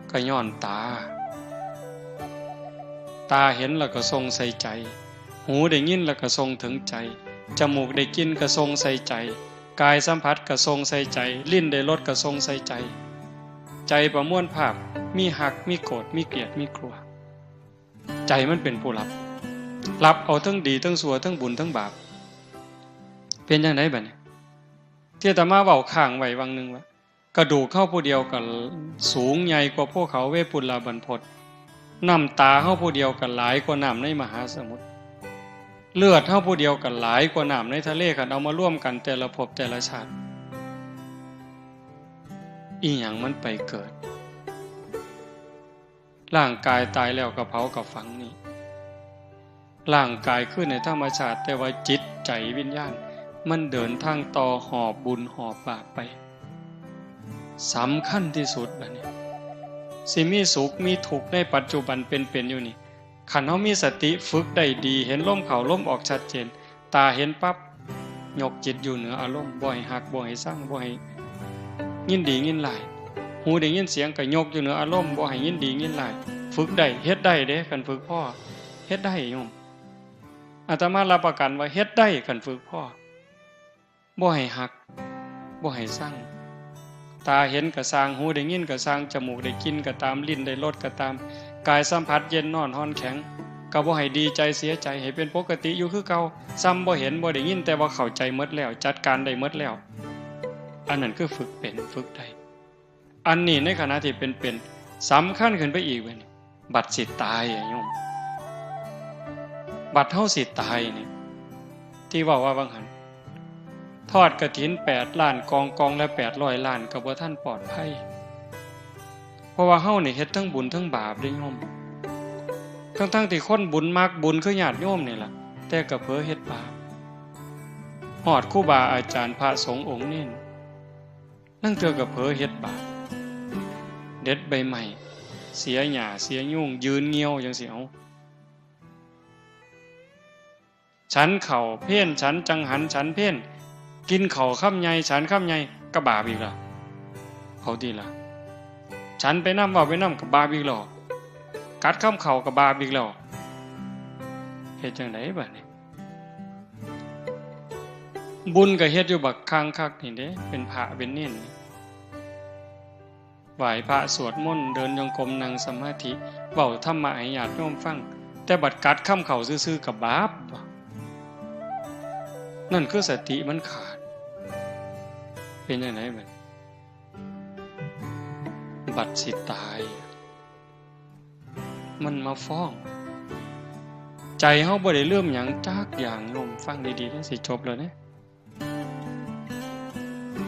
Speaker 1: ก็ย้อนตาเห็นแล้วก็ทรงใส่ใจหูได้ยินแล้วก็ทรงถึงใจจมูกได้กินก็ทรงใส่ใจกายสัมผัสก็ทรงใส่ใจลิ้นได้รสก็ทรงใส่ใจใจประมวลภาพมีหักมีโกรธมีเกลียดมีกลัวใจมันเป็นผู้รับเอาทั้งดีทั้งชั่วทั้งบุญทั้งบาปเป็นจังได๋บัดนี้ที่อาตมาเว้าข้างไว้วังนึงว่ากระดูกเข้าผู้เดียวก็สูงใหญ่กว่าภูเขาเวปุลลาบรรพตน้ำตาเฮาผู้เดียวก็หลายกว่าน้ำในมหาสมุทรเลือดเฮาผู้เดียวก็หลายกว่าน้ำในทะเลคันเอามาร่วมกันแต่ละภพแต่ละชาติอีหยังมันไปเกิดร่างกายตายแล้วก็เผากับฝังนี่ร่างกายขึ้นในธรรมชาติแต่ว่าจิตใจวิญญาณมันเดินทางต่อหอบบุญหอบบาปไปสำคัญที่สุดบัดนี้สิมีสุขมีทุกข์ในปัจจุบันเป็นอยู่นี่คันเฮามีสติฝึกได้ดีเห็นลมเข้าลมออกชัดเจนตาเห็นปั๊บยกจิตอยู่เหนืออารมณ์บ่ให้หักบ่ให้สั่งบ่ให้ยินดียินร้ายหูได้ยินเสียงก็ยกอยู่เหนืออารมณ์บ่ให้ยินดียินร้ายฝึกได้เฮ็ดได้เด้คันฝึกพ่อเฮ็ดได้โยมอาตมารับประกันว่าเฮ็ดได้คันฝึกพ่อบ่ให้หักบ่ให้สั่งตาเห็นก็สร้างหูได้ยินก็สร้างจมูกได้กินก็ตามลิ้นได้รสก็ตามกายสัมผัสเย็นร้อนร้อนแข็งก็บ่ให้ดีใจเสียใจให้เป็นปกติอยู่คือเก่าซ้ำบ่เห็นบ่ได้ยินแต่ว่าเข้าใจหมดแล้วจัดการได้หมดแล้วอันนั้นคือฝึกเป็นฝึกได้อันนี้ในขณะที่เป็นสำคัญขึ้นไปอีกเว้ยบัดสิตายโยมบัดเฮาสิตายนี่ที่ว่าบางหันทอดกฐิน8ล้านกองละ800ล้านก็บ่ทันปลอดภัยเพราะว่าเฮานี่เฮ็ดทั้งบุญทั้งบาปเด้โยมทั้งที่คนบุญมักบุญคือญาติโยมนี่ล่ะแต่ก็เผลอเฮ็ดบาปฮอดครูบาอาจารย์พระสงฆ์องค์นี้นั่งเทื่อก็เผลอเฮ็ดบาปเด็ดใบใหม่เสียหญ้าเสียยุ่งยืนเงียวจังซี่เอาฉันเข้าเพ่นฉันจังหันฉันเพ่นกินข้าวค่ำใหญ่ฉันค่ำใหญ่ก็บาปอีกล่ะเขาดีล่ะฉันไปนำว่าไปนำก็บาปอีกแล้วกัดข้ามเข่าก็บาปอีกแล้วเฮ็ดจังได๋บัดนี้บุญก็เฮ็ดอยู่บักคังคักนี่เด้เป็นพระเป็นเน้นไหว้พระสวดมนต์เดินจงกรมนั่งสมาธิเว้าธรรมะให้ญาติโยมฟังแต่บัดกัดข้ามเข่าซื่อๆก็บาปนั่นคือสติมันขาดเป็นจังได๋บัดสิตายมันมาฟ้องใจเฮาบ่ได้เริ่มหยังจักอย่างโยมฟังดีๆจังสิจบแล้วเนี่ย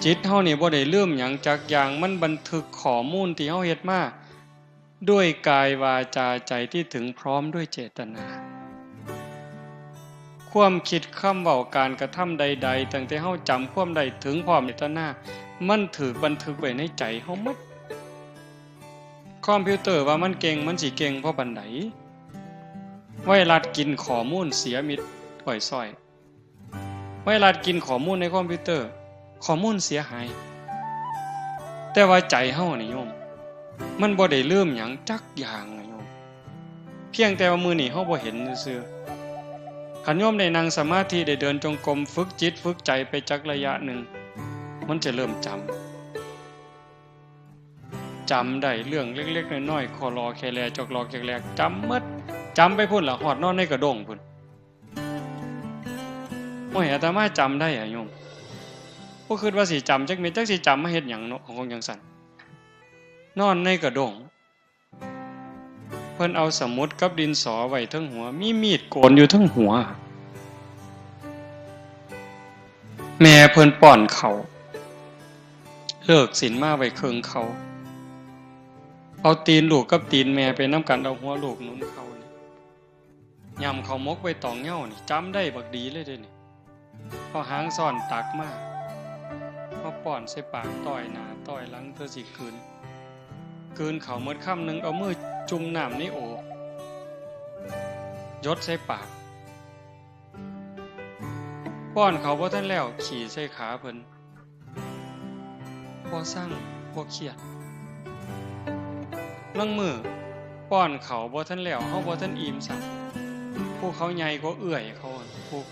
Speaker 1: จิตเฮานี่บ่ได้เริ่มหยังจักอย่างมันบันทึกข้อมูลที่เฮาเฮ็ดมาด้วยกายวาจาใจที่ถึงพร้อมด้วยเจตนาความคิดคำเว้าการกระทำใดๆตั้งแต่เฮาจำความใดถึงพร้อมเจตนามันถูกบันทึกไว้ในใจเฮาหมดคอมพิวเตอร์ว่ามันเก่งมันสิเก่งเพราะบันไดไวรัสกินข้อมูลเสียมิดปล่อยซ้อยไวรัสกินข้อมูลในคอมพิวเตอร์ข้อมูลเสียหายแต่ว่าใจเฮานี่โยมมันบ่ได้ลืมหยังจักอย่างโยมเพียงแต่ว่ามื้อนี้เฮาบ่เห็นซื่อคันโยมได้นั่งสมาธิได้เดินจงกรมฝึกจิตฝึกใจไปจักระยะหนึ่งมันจะเริ่มจ จำได้เรื่องเล็กๆน้อยๆคอรอแคแลจอกรอแคแลจำหมดจำไปพุ่นละหอดนอนในกระด้งพุ่นโอ้ยอาตมาจำได้อะโยมบ่คิดว่าสิจำจักเม็ดจักสิจำมาเฮ็ดหยังเนาะของจังซั่นนอนในกระด้งเพิ่นเอาสมุดกับดินสอไว้เทิงหัวมีมีดโกนอยู่เทิงหัวแม่เพิ่นป้อนเขาเลิกศีลมาไว้ครึ่งเขาเอาตีนลูกกับตีนแม่ไปนำกันเอาหัวลูกหนุนเขานี่ยำเขามกไว้ตองเหย้านี่จำได้บักดีเลยเด้นี่พอหางซ่อนตักมาพอป้อนใส่ปากต้อยหน้าต้อยหลังเธอสิคืนเขาหมดค่ำนึงเอามือจุ่มน้ำในโอ่งยดใส่ปากป้อนเขาบ่ทันแล้วขี่ใส่ขาเพิ่นบ่สั่งบ่เครียดลังมือป้อนเขาบ่ทันแล้วเฮาบ่ทันอิ่มซ้ํพวกเขาใหญ่กว่าเอื้อยเขาพวก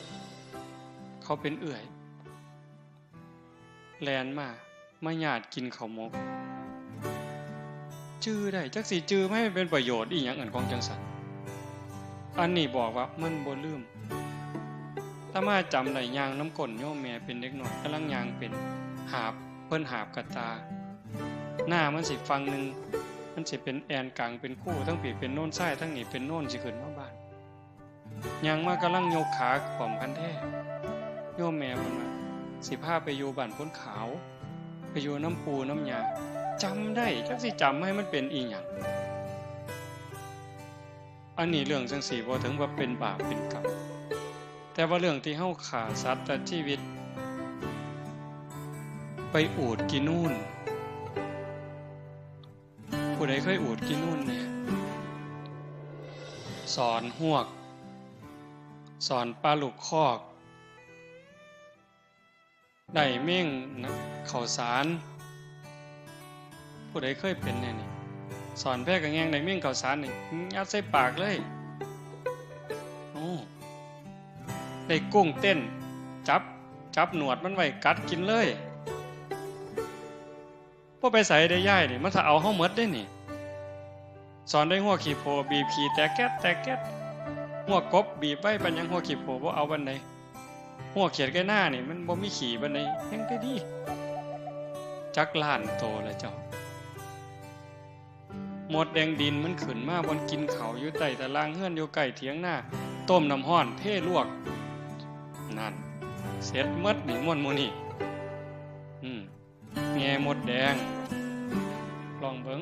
Speaker 1: เขาเป็นเอื้อยแลนมาญาติกินข้าวหมกจื้อได้จักสิจื้อไม่เป็นประโยชน์อีหยังอันของจังซั่นอันนี้บอกว่ามันบ่ลืมถ้ามาจำได้ย่างน้ำก้นโยมแม่เป็นเด็กน้อยกำลังย่างเป็นหาบเพิ่นหาบกระตาหน้ามันสิฟังนึงมันสิเป็นแอนกลางเป็นคู่ทั้งปีเป็นโน่นซ้ายทั้งนี้เป็นโน่นสิขึ้นมาบ้านย่างมากำลังยกขาขอมกันแท้โยมแม่เพิ่นว่าสิพาไปอยู่บ้านพ้นขาวไปอยู่น้ำปูน้ำยาจำได้จักสิจำให้มันเป็นอีหยังอันนี้เรื่องจังสี่บ่ถึงว่าเป็นบาปเป็นกรรมแต่ว่าเรื่องที่เฮาฆ่าสัตว์ตัดชีวิตไปอูฐกินนู่นผู้ใดเคยอูฐกินนู่นเนี่ยสอนหวกสอนปลาลูกคอกได้เม่งนะข้าวสารผู้ใดเคยเป็นแน่นี่สอนแพร่กระแงงได้เม่งข้าวสารนี่ยัดใส่ปากเลยโอ้ได้กุ้งเต้นจับหนวดมันไว้กัดกินเลยบ่ไปใส่ได้ย่ายนี่มันถ้าเอาเฮาหมดได้นี่สอนได้หัวขี้โพบีบขี้แต่แก๊ดหัวกบบีบไว้ปัญญังหัวขี้โพบ่เอาบันไดหัวเขียดไก่หน้านี่มันบ่มีขี้บันไดแฮงได้ดีจักล้านโตแล้วเจ้าหมดแดงดินมันขึ้นมาบนกินเขาอยู่ใต้ตารางเฮือนอยู่ใกล้เถียงหน้าต้มน้ำร้อนเทลวกนั่นเสร็จหมดนี่ม่วนหมู่นี่แง่หมดแดงลองเบิ่ง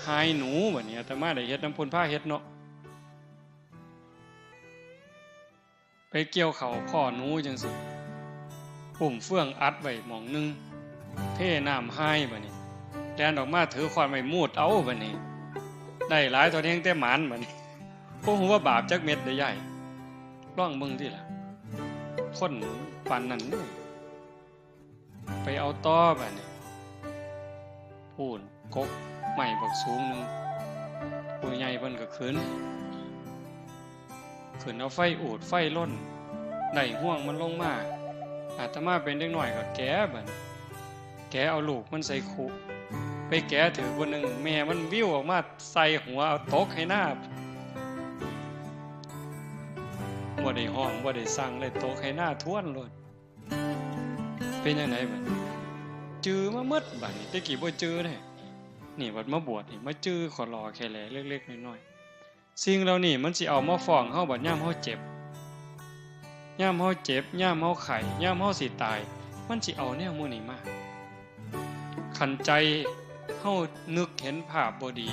Speaker 1: หายหนูบัดนี้อาตมาได้เฮ็ดน้ำพุ่นผ้าเฮ็ดเนาะไปเกี่ยวเขาพ่อหนูจังซี่ปุ่มเฟื่องอัดไว้หม่องนึงเทน้ำให้บัดนี้แล่นออกมาถือขวานไม้มูดเอาบัดนี้ได้หลายตัวแฮงแต่หมานบัดนี้บ่ฮู้ว่าบาปจักเม็ดได้ใหญ่ลองเบิ่งติล่ะคนปานนั้นไปเอาต้อบัดนี้พูนกกใหม่บักสูงนึงผู้ใหญ่เพิ่นก็ขึ้นเอาไฟอูดไฟล่นได้ห่วงมันลงมาอาตมาเป็นเด็กน้อยก็แกะบัดแกะเอาลูกมันใส่คุไปแกะถือคนนึงแม่มันวิวออกมาใส่หัวเอาตกให้หน้าบ่ได้ห้องบ่ได้สั่งเลยตกให้หน้าท้วนโลดเป็นจังไดบัดจื้อมาหมดบัดนี้แต่กี้บ่จื้อแท้นี่วัดมาบวชนี่มาจื้อขอรอแค่แลเล็กๆน้อยๆสิ่งเหล่านี้มันสิเอามาฟ้องเฮาบัดยามเฮาเจ็บยามเฮาเจ็บยามเฮาไข้ยามเฮาสิตายมันสิเอาแนวหมู่นี้มาคันใจเฮานึกเห็นภาพบ่ดี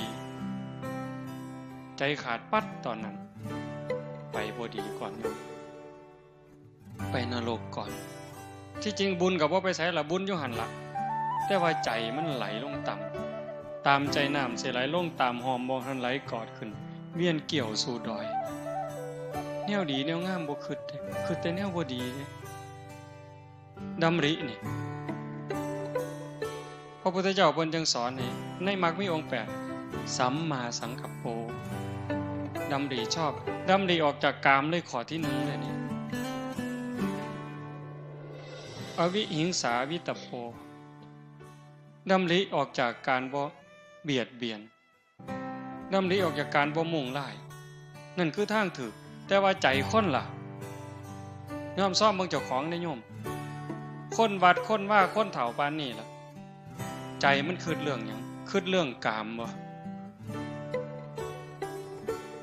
Speaker 1: ใจขาดปัดตอนนั้นไปบ่ดีก่อนไปนรกก่อนที่จริงบุญก็บ่ไปไสล่ะบุญอยู่หั่นล่ะแต่ว่าใจมันไหลลงต่ำตามใจน้ำสิไหลลงตามหอมบ่ทันไหลกอดขึ้นเวียนเกี่ยวสู่ดอยแนวดีแนวงามบ่คิดแต่แนวบ่ดีเด้ดำรินี่พระพุทธเจ้าเพิ่นจึงสอนให้ในมรรคมีองค์8สัมมาสังกัปโปดำริชอบดำริออกจากกามเลยข้อที่1เลยนี่อวิหิงสาวิตโปดำริออกจากการบ่ เบียดเบียนนำหลีออกจากการบ่มุ่งร้ายนั่นคือทางถูกแต่ว่าใจคนล่ะยอมซ่อมเบิ่งเจ้าของได้โยมคนวัดคนว่าคนเฒ่าปานนี้ล่ะใจมันคิดเรื่องหยังคิดเรื่องกามบ่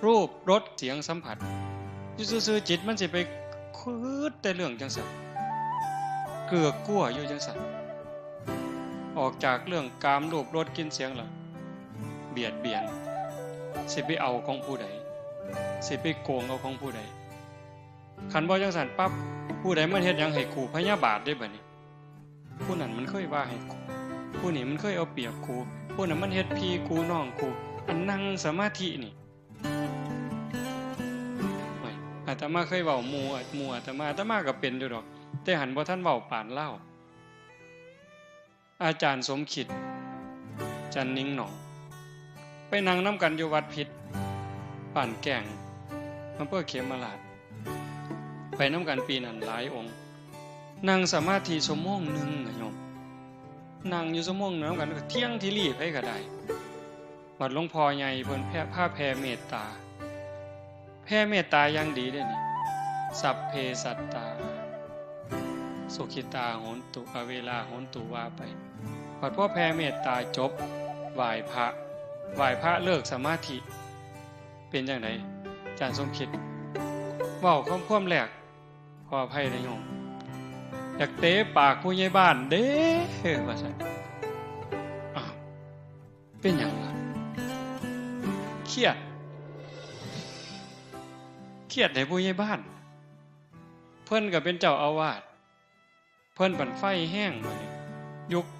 Speaker 1: รูปรสเสียงสัมผัสอยู่ซื่อๆจิตมันสิไปคิดแต่เรื่องจังซั่นเกือกกลัวอยู่จังซั่นออกจากเรื่องกามรูปรสกลิ่นเสียงล่ะเบียดเบียนสิไปเอาของผู้ใดสิไปโกงเอาของผู้ใดคันบ่จังซั่นปั๊บผู้ใดมันเฮ็ดหยังให้กูพยาบาทได้บัดนี้ผู้นั้นมันเคยว่าให้กูผู้นี้มันเคยเอาเปรียบกูผู้นั้นมันเฮ็ดพี่กูน้องกูอันนั่งสมาธินี่ไม่อาตมาเคยเว้าหมู่อาตมาก็เป็นอยู่ดอกแต่หันบ่ทันเว้าปานเล่าอาจารย์สมคิดจันนิ่งหนองไปนั่งนำกันอยู่วัดพิษป่านแก่งอำเภอเขมราชไปนำกันปีนั้นหลายองค์นั่งสมาธิชั่วโมงนึงน่ะโยมนั่งอยู่ชั่วโมงนึงนำกันก็เที่ยงที่รีไผก็ได้วัดหลวงพ่อใหญ่เพิ่นแผ่เมตตาแผ่เมตตาอย่างดีเด้นี่สัพเพสัตตาสุขิตาโหนตุอเวลาโหนตุว่าไปพอแผ่เมตตาจบไหว้พระเลิกสมาธิเป็นจังได๋อาจารย์สมคิดเว้าความแรกขออภัยนะโยมอยากเตะปากผู้ใหญ่บ้านเด้ว่าซั่นอ้าวเป็นหยังล่ะเครียดให้ผู้ใหญ่บ้านเพิ่นก็เป็นเจ้าอาวาสเพิ่นปั่นไฟแห้งบัดนี้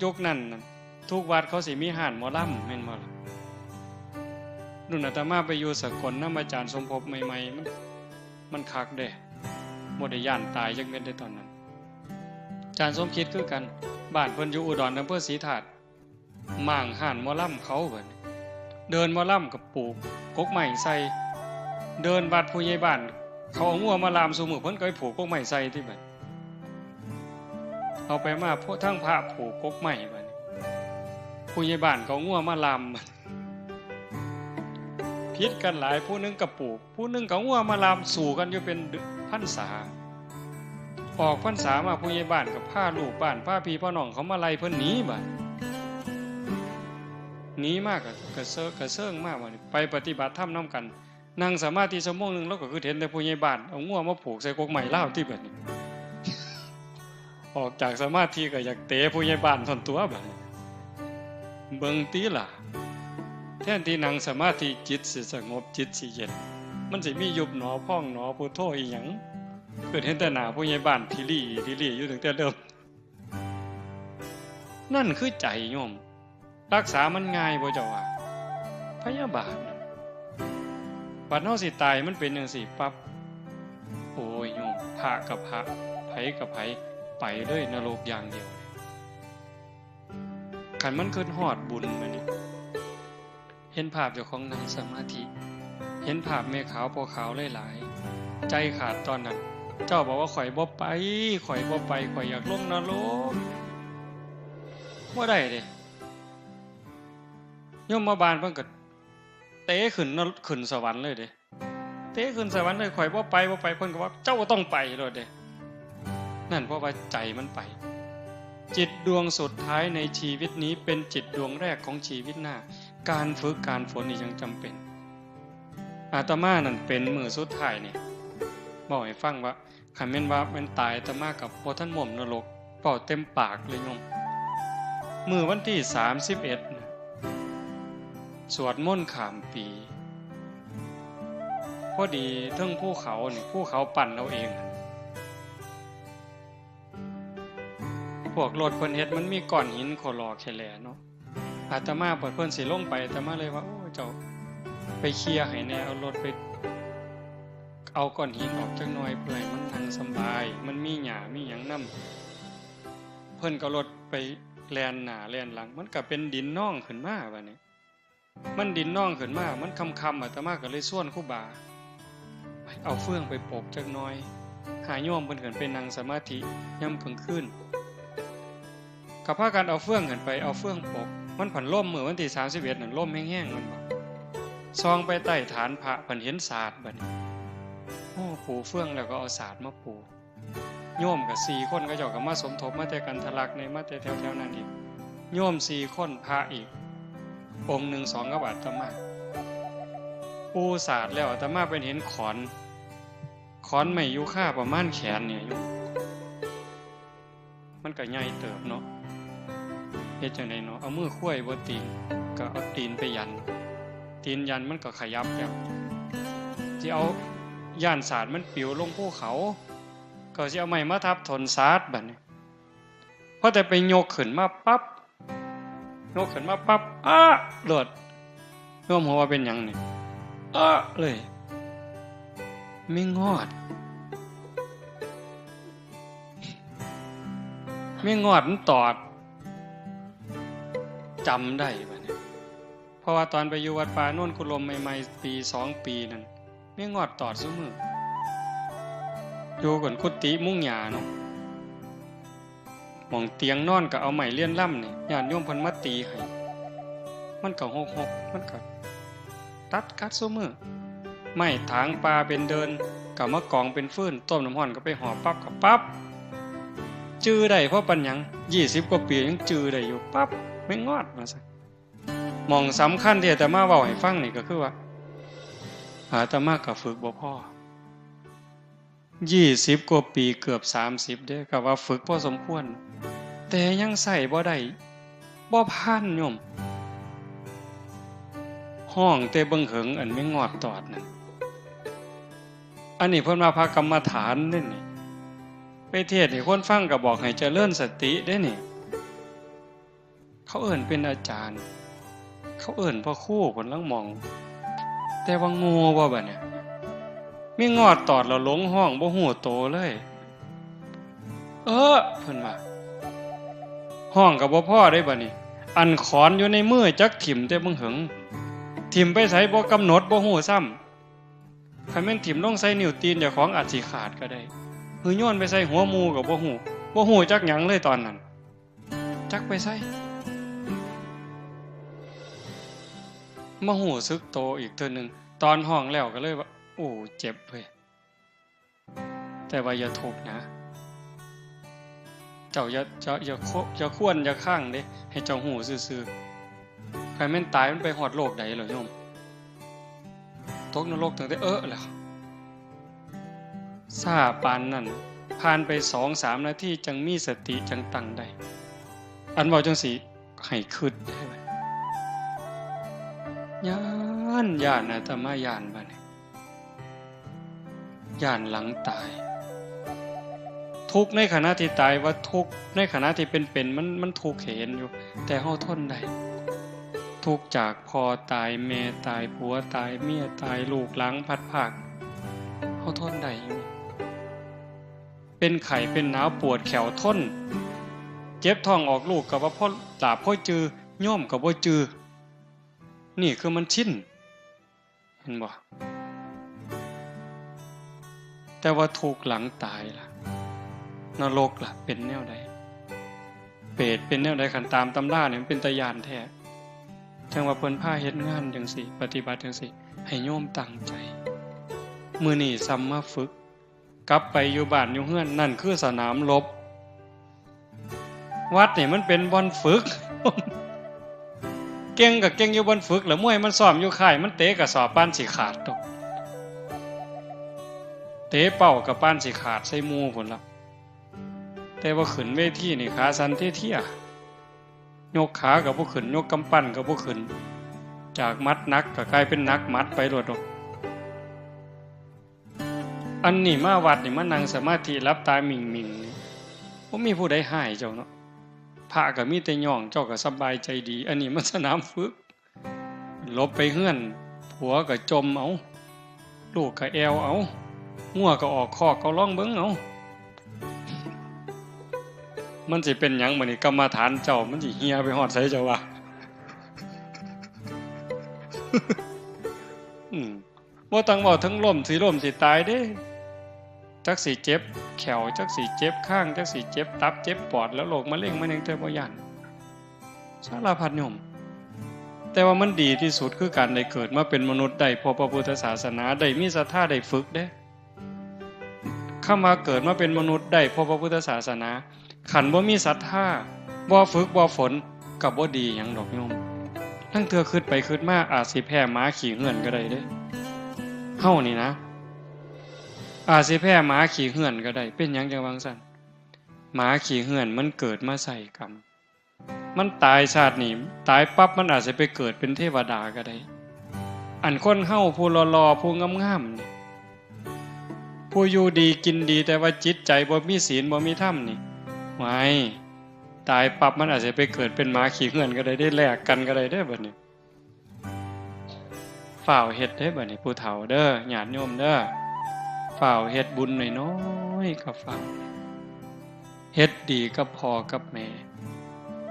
Speaker 1: ยุคนั้นทุกวัดเขาสิมีห้านหมอลำแม่นบ่ล่ะรุ่นอาตมาไปอยู่สกลนำอาจารย์สมภพใหม่ๆมันคักเด้บ่ได้ย่านตายจักเม็ดได้ตอนนั้นอาจารย์สมคิดคือกันบ้านเพิ่นอยู่อุดรอำเภอศรีธาตุม่างห้านหมอลำเขาเพิ่นเดินหมอลำกับปลูกกกไม้ใส่เดินวัดผู้ใหญ่บ้านเขาเอางัวมาลามซุมื้อเพิ่นก็ไปผูกกกไม้ใส่ที่บัดเอาไปมาพวกทั้งพระผูกกกไม้บัดนี้ผู้ใหญ่บ้านเขางัวมาลามพิษกันหลายผู้นึงกับปลูกผู้นึงกับงัวมาลามสู่กันอยู่เป็นพรรษาออกพรรษามาผู้ใหญ่บ้านกับพาลูกบ้านพาพี่พ่อน้องเขามาไล่เพิ่นหนีบัดหนีมากกระเซิงมากบัดนี้ไปปฏิบัติธรรมนำกันนั่งสมาธิชั่วโมงนึงแล้วก็คือเห็นแต่ผู้ใหญ่บ้านเอางัวมาผูกใส่กกไม้ลาวที่บัดนี้ออกจากสมาธิก็อยากเตะผู้ใหญ่บ้านทนตัวบัดนี้เบิ่งติล่ะแทนที่นั่งสมาธิจิตสิสงบจิตสิเย็นมันสิมียุบหนอพองหนอพุทโธอีหยังเกิดเห็นแต่หน้าผู้ใหญ่บ้านที่ลี่อยู่ตั้งแต่เดิมนั่นคือใจโยมรักษามันง่ายบ่เจ้าว่าพยาบาทบัดเฮาสิตายมันเป็นจังซี่ปั๊บโอ้ยโยมพระกับพระไผกับไผไปเลยนรกอย่างเดียวคันมันขึ้นฮอดบุญมานี่เห็นภาพเจ้าของนั่งสมาธิเห็นภาพแม่ขาวพ่อขาวหลายๆใจขาดตอนนั้นเจ้าบอกว่าข่อยบ่ไปข่อยอยากลงนรกบ่ได้เด้โยมมาบานเพิ่นก็เตะขึ้นสวรรค์เลยเด้เตะขึ้นสวรรค์เลยข่อยบ่ไปเพิ่นก็ว่าเจ้าต้องไปโลดเด้นั่นเพราะว่าใจมันไปจิตดวงสุดท้ายในชีวิตนี้เป็นจิตดวงแรกของชีวิตหน้าการฝึกการฝนนี่ยังจำเป็นอาตมานั่นเป็นมือสุดท้ายเนี่ยบอกให้ฟังว่าคันแม่นว่ามันตายอาตมากับบ่ทันหม่มนรกเป่าเต็มปากเลยโยมมื้อวันที่31นะสวดมนต์ข้ามปีพอดีเทิงภูเขานี่ภูเขาปั่นเอาเองพวกรถเพิ่นเฮ็ดมันมีก้อนหินโคลอแค่แลเนาะอาตมาเพิ่นสิลงไปอาตมาเลยว่าโอ้เจ้าไปเคลียร์ให้แน่เอารถไปเอาก้อนหินออกจักหน่อยเพื่อให้มันนั่งสบายมันมีหญ้ามีหยังนำเพิ่นก็รถไปแล่นหน้าแล่นหลังมันก็เป็นดินน่องขึ้นมาบัดนี้มันดินน่องขึ้นมามันค่ำๆอาตมาก็เลยส่วนครูบาเอาเฟืองไปปกจักหน่อยหาโยมเพิ่นขึ้นไปนั่งสมาธิยามกลางคืนก็พากันเอาเฟืองขึ้นไปเอาเฟืองปก มันผันล่มมื้อวันที่31นั่นล่มแห้งๆมันบ่ซองไปใต้ฐานพระเพิ่นเห็นศาสตร์บัดนี้โอ้ปูเฟื่องแล้วก็เอาศาสตร์มาปูโยมก็4คนก็เจ้าก็มาสมทบมาแต่กันทะลักในมาแต่แถวๆนั้นอีกโยม4คนพระอีกองค์หนึ่ง2กับอาตมาปูศาสตร์แล้วอาตมาเป็นเห็นขอนไม้ยูคาประมาณแขนเนี่ยอยู่มันก็ใหญ่เติบเนาะเฮ็ดจังได๋เนาะเอามือคุ้ยบ่ตีนก็เอาตีนไปยันตีนยันมันก็ขยับแล้วสิเอาย่านศาสตร์มันปิวลงภูเขาก็สิเอาไม้มาทับถนศาสตร์บัดนี้พอแต่ไปยกขึ้นมาปั๊บเลิศรวมหัวว่าเป็นหยังนี่เลยไม่งอดมันตอดจำได้บัดนี้เพราะว่าตอนไปอยู่วัดป่าโน่นกุลมใหม่ๆปี2ปีนั่นไม่งอดตอดซุมื้ออยู่กันกุฏิมุ้งหญ้าเนาะหม่องเตียงนอนก็เอาไม้เลี่ยนล่ำนี่ญาติโยมเพิ่นมาตีให้มันก็หกมันก็ตัดกัดซุมื้อไม้ถางปลาเป็นเดินก็มากองเป็นฟืนต้มน้ำร้อนก็ไปห่อปั๊บก็ปั๊บจื้อได้เพราะปัญญัง20กว่าปียังจื้อได้อยู่ปั๊บไม่งอดว่าซั่นหม่องสำคัญที่อาตมาเว้าให้ฟังนี่ก็คือว่าอาตมาก็ฝึกบ่พอ20กว่าปีเกือบ30เด้ก็ว่าฝึกพอสมควรแต่ยังใส่บ่ได้บ่ผ่านโยมห้องแต่เบิ่งเหิงอันไม่งอดตอดนั่นอันนี้เพิ่นมาพากรรมฐานเด้นี่ไปเทศน์ให้คนฟังก็บอกให้เจริญสติเด้นี่เขาเอิ้นเป็นอาจารย์เขาเอิ้นพ่อครูเพิ่นลังมองแต่ว่าโง่บ่บัดเนี่ยมีงอดตอดแล้วหลงห้องบ่ฮู้โตเลยเพิ่นว่าห้องก็บ่พอได้บัดนี้อันขอนอยู่ในมือจักถิ่มแต่เบิ่งเหิงถิ่มไปไสบ่กำหนดบ่ฮู้ซ้ำคันแม่นถิ่มลงใส่นิ้วตีนเจ้าของอาจสิขาดก็ได้หือโยนไปใส่หัวหมู่ก็บ่ฮู้จักหยังเลยตอนนั้นจักไปใส่มาฮู้สึกโตอีกเทื่อนึงตอนห้องแล้วก็เลยว่าโอ้เจ็บเว้ยแต่ว่าอย่าทุกข์นะเจ้าอย่าควรอย่าข้างเด้ให้เจ้าฮู้ซื่อๆใครแม่นตายมันไปฮอดโลกใดเหรอโยมตกนรกตั้งแต่แล้วซาปานนั้นผ่านไป 2-3 นาทีจังมีสติจังตั้งได้อันเว้าจังสิให้คิดได้บัดย้านอาตมาย้านบัดนี้ย้านหลังตายทุกข์ในขณะที่ตายว่าทุกข์ในขณะที่เป็นมันทุกข์เห็นอยู่แต่เฮาทนได้ทุกข์จากพ่อตายแม่ตายผัวตายเมียตายลูกหลังพัดภาคเฮาทนได้อยู่เป็นไข้เป็นหนาวปวดแขวทนเจ็บท้องออกลูกก็ว่าพ่อตาพ่อจือโยมก็บ่จือนี่คือมันชินเห็นบ่แต่ว่าทุกข์หลังตายล่ะนรกล่ะเป็นแนวใดเปรตเป็นแนวใดคันตามตำราเนี่ยมันเป็นตาญาณแท้จังว่าเพิ่นพาเฮ็ดงานจังซี่ปฏิบัติจังซี่ให้โยมตั้งใจมื้อนี้ซ้ำมาฝึกกลับไปอยู่บ้านอยู่เฮือนนั่นคือสนามรบวัดนี่มันเป็นบ่อนฝึก เก่งก็เก่งอยู่บ่อนฝึกแล้วมวยมันซ้อมอยู่ค่ายมันเตะก็สอบปานสิขาดตกเตะเป้ากับปานสิขาดใส่หมู่พุ่นล่ะแต่ว่าขึ้นเวทีนี่ขาสั่นเที่ยๆยกขาก็บ่ขึ้นยกกำปั้นก็บ่ขึ้นจากมัดหนักก็กลายเป็นหนักมัดไปโลดดอกอันนี้มาวัดนี่มานั่งสมาธิหลับตามิ่งๆนี่บ่มีผู้ใดห้ายเจ้าเนาะพระก็มีแต่ย่องเจ้าก็สบายใจดีอันนี้มันสนามฝึกลบไปเฮือนผัวก็จมเอาลูกก็แอวเอางัวก็ออกคอกก็ร้องเบิ่งเอามันสิเป็นหยังบัดนี้กรรมฐานเจ้ามันสิเหี่ยไปฮอดไสเจ้าว่าบ่ต้องเว้าทั้งล้มสิตายเด้จักสิเจ็บแขวจักสิเจ็บข้างจักสิเจ็บตับเจ็บปอดแล้วโรคมะเร็งมันยังแต่บ่ย่านสารพัดโยม แต่ว่ามันดีที่สุดคือการได้เกิดมาเป็นมนุษย์ได้พอพระพุทธศาสนาได้มีศรัทธาได้ฝึกเด้คำว่าเกิดมาเป็นมนุษย์ได้พอพระพุทธศาสนาขันบ่มีศรัทธาบ่ฝึกบ่ฝนกับบ่ดีหยังดอกโยมทั้งเทื่อขึ้นไปขึ้นมาอาจสิแพ้หมาขี่เหื่อนก็ได้เด้เฮานี่นะอาจสิแพ้หมาขี่เหื่อนก็ได้เป็นหยังจังว่าซั่นหมาขี่เหื่อนมันเกิดมาใส่กรรมมันตายชาตินี้ตายปั๊บมันอาจจะไปเกิดเป็นเทวดาก็ได้อันคนเฮาผู้หล่อๆผู้งามๆนี่ผู้อยู่ดีกินดีแต่ว่าจิตใจบ่มีศีลบ่มีธรรมนี่ไว้ตายปั๊บมันอาจจะไปเกิดเป็นหมาขี่เหื่อนก็ได้แลกกันก็ได้เด้อบัดนี้ฝ่าวเฮ็ดเด้อบัดนี้ผู้เฒ่าเด้อญาติโยมเด้อฝ่าวเฮ็ดบุญน้อยๆก็ฝ่าวเฮ็ดดีกับพ่อกับแม่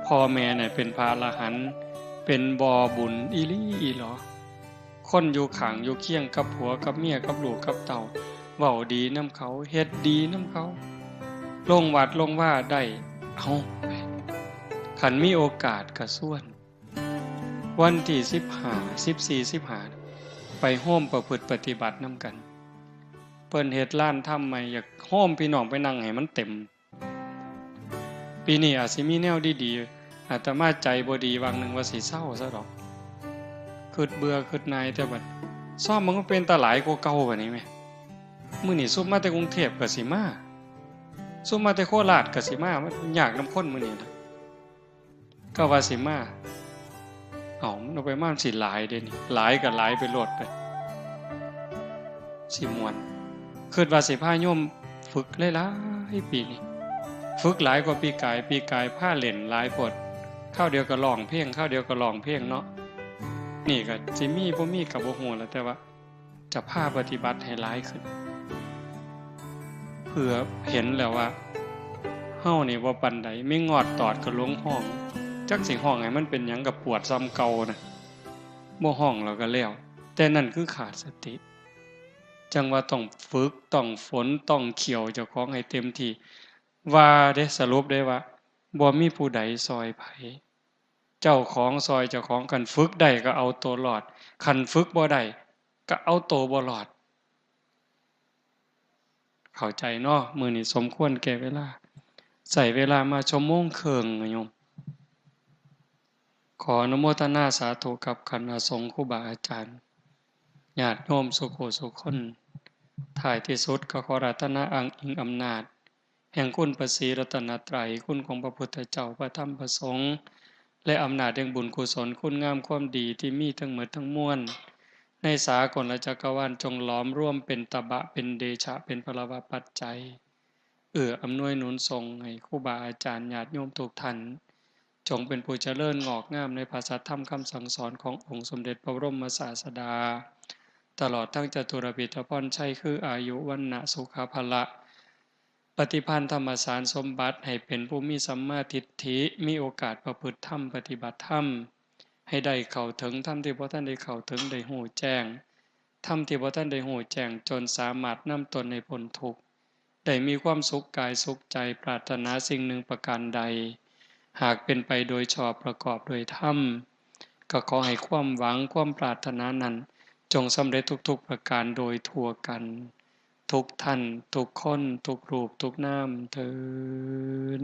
Speaker 1: พ่อแม่เนี่ยเป็นพระอรหันต์เป็นบ่อบุญอีหลีอีหลอคนอยู่ข้างอยู่เคียงกับผัวกับเมียกับลูกกับเต่าเว้าดีนำเขาเฮ็ดดีนำเขาลงวัดลงว่าได้เอาคันมีโอกาสก็ส่วนวันที่15 14 15ไปโฮมประพฤติปฏิบัตินำกันเพิ่นเฮ็ดลานถ้ำใหม่อยากโฮมพี่น้องไปนั่งให้มันเต็มปีนี้อาจสิมีแนวดีๆอาตมาใจบ่ดีวางหนึ่งว่าสิเศร้าซะดอกคิดเบื่อคิดนายแต่บัดซ่อมมันก็เป็นตาหลายกว่าเก่าบัดนี้แม่มื้อนี้ซุมมาแต่กรุงเทพก็สิมาซุมมาแต่โคราชก็สิมามันยากนำคนมื้อนี้นะก็ว่าสิมามันเอาไปมาสิหลายเด้นี่หลายก็หลายไปโลดไปสิม่วนคิดว่าสิพาโยมฝึกหลายๆปีนี้ฝึกหลายกว่าปีกายผ้าเล่นหลายปดข้าวเดียวก็ร้องเพลงข้าวเดียวก็ร้องเพลงเนาะนี่ก็สิมีบ่มีก็บ่ฮู้แล้วแต่ว่าจะพาปฏิบัติให้หลายขึ้นเพื่อเห็นแล้วว่าเฮานี่บ่ปานใดไม่งอดตอดก็ลงห้องจักสิห้องให้มันเป็นหยังก็ปวดซ้ำเก่านะบ่ห้องแล้วก็แล้วแต่นั่นคือขาดสติจังว่าต้องฝึกต้องฝนต้องเขี่ยวเจ้าของให้เต็มที่ว่าได้สรุปได้ว่าบ่มีผู้ใดซอยไผเจ้าของซอยเจ้าของกันฝึกได้ก็เอาตัวรอดคันฝึกบ่ได้ก็เอาตัวบ่รอดเข้าใจเนาะมื้อนี้สมควรแก่เวลาใส่เวลามาชั่วโมงครึ่งโยมขออนุโมทนาสาธุกับคณะสงฆ์ครูบาอาจารย์ญาติโยมสุโขสุคนท้ายที่สุดก็ขอรัตนาอังอิงอำนาจแห่งคุณพระศรีรัตนตรัยคุณของพระพุทธเจ้าพระธรรมพระสงฆ์และอำนาจแห่งบุญกุศลคุณงามความดีที่มีทั้งหมดทั้งมวลในสากลจักรวาลจงหลอมร่วมเป็นตบะเป็นเดชะเป็นพลวปัจจัยอำนวยหนุนทรงให้ครูบาอาจารย์ญาติโยมทุกท่านจงเป็นผู้เจริญงอกงามในภาษาธรรมคำสั่งสอนขององค์สมเด็จพระบรมศาสดาตลอดทั้งจตุรพิธพรชัยคืออายุวันนะสุขภละปฏิพันธ์ธรรมสารสมบัติให้เป็นผู้มีสัมมาทิฏฐิมีโอกาสประพฤติธรรมปฏิบัติธรรมให้ได้เข้าถึงธรรมที่พระท่านได้เข้าถึงได้หูแจ้งธรรมที่พระท่านได้หูแจ้งจนสามารถนำตนในพ้นทุกข์ได้มีความสุขกายสุขใจปรารถนาสิ่งหนึ่งประการใดหากเป็นไปโดยชอบประกอบโดยธรรมก็ขอให้ความหวังความปรารถนานั้นจงสำเร็จทุกๆประการโดยทั่วกันทุกท่านทุกคนทุกรูปทุกนามเถิด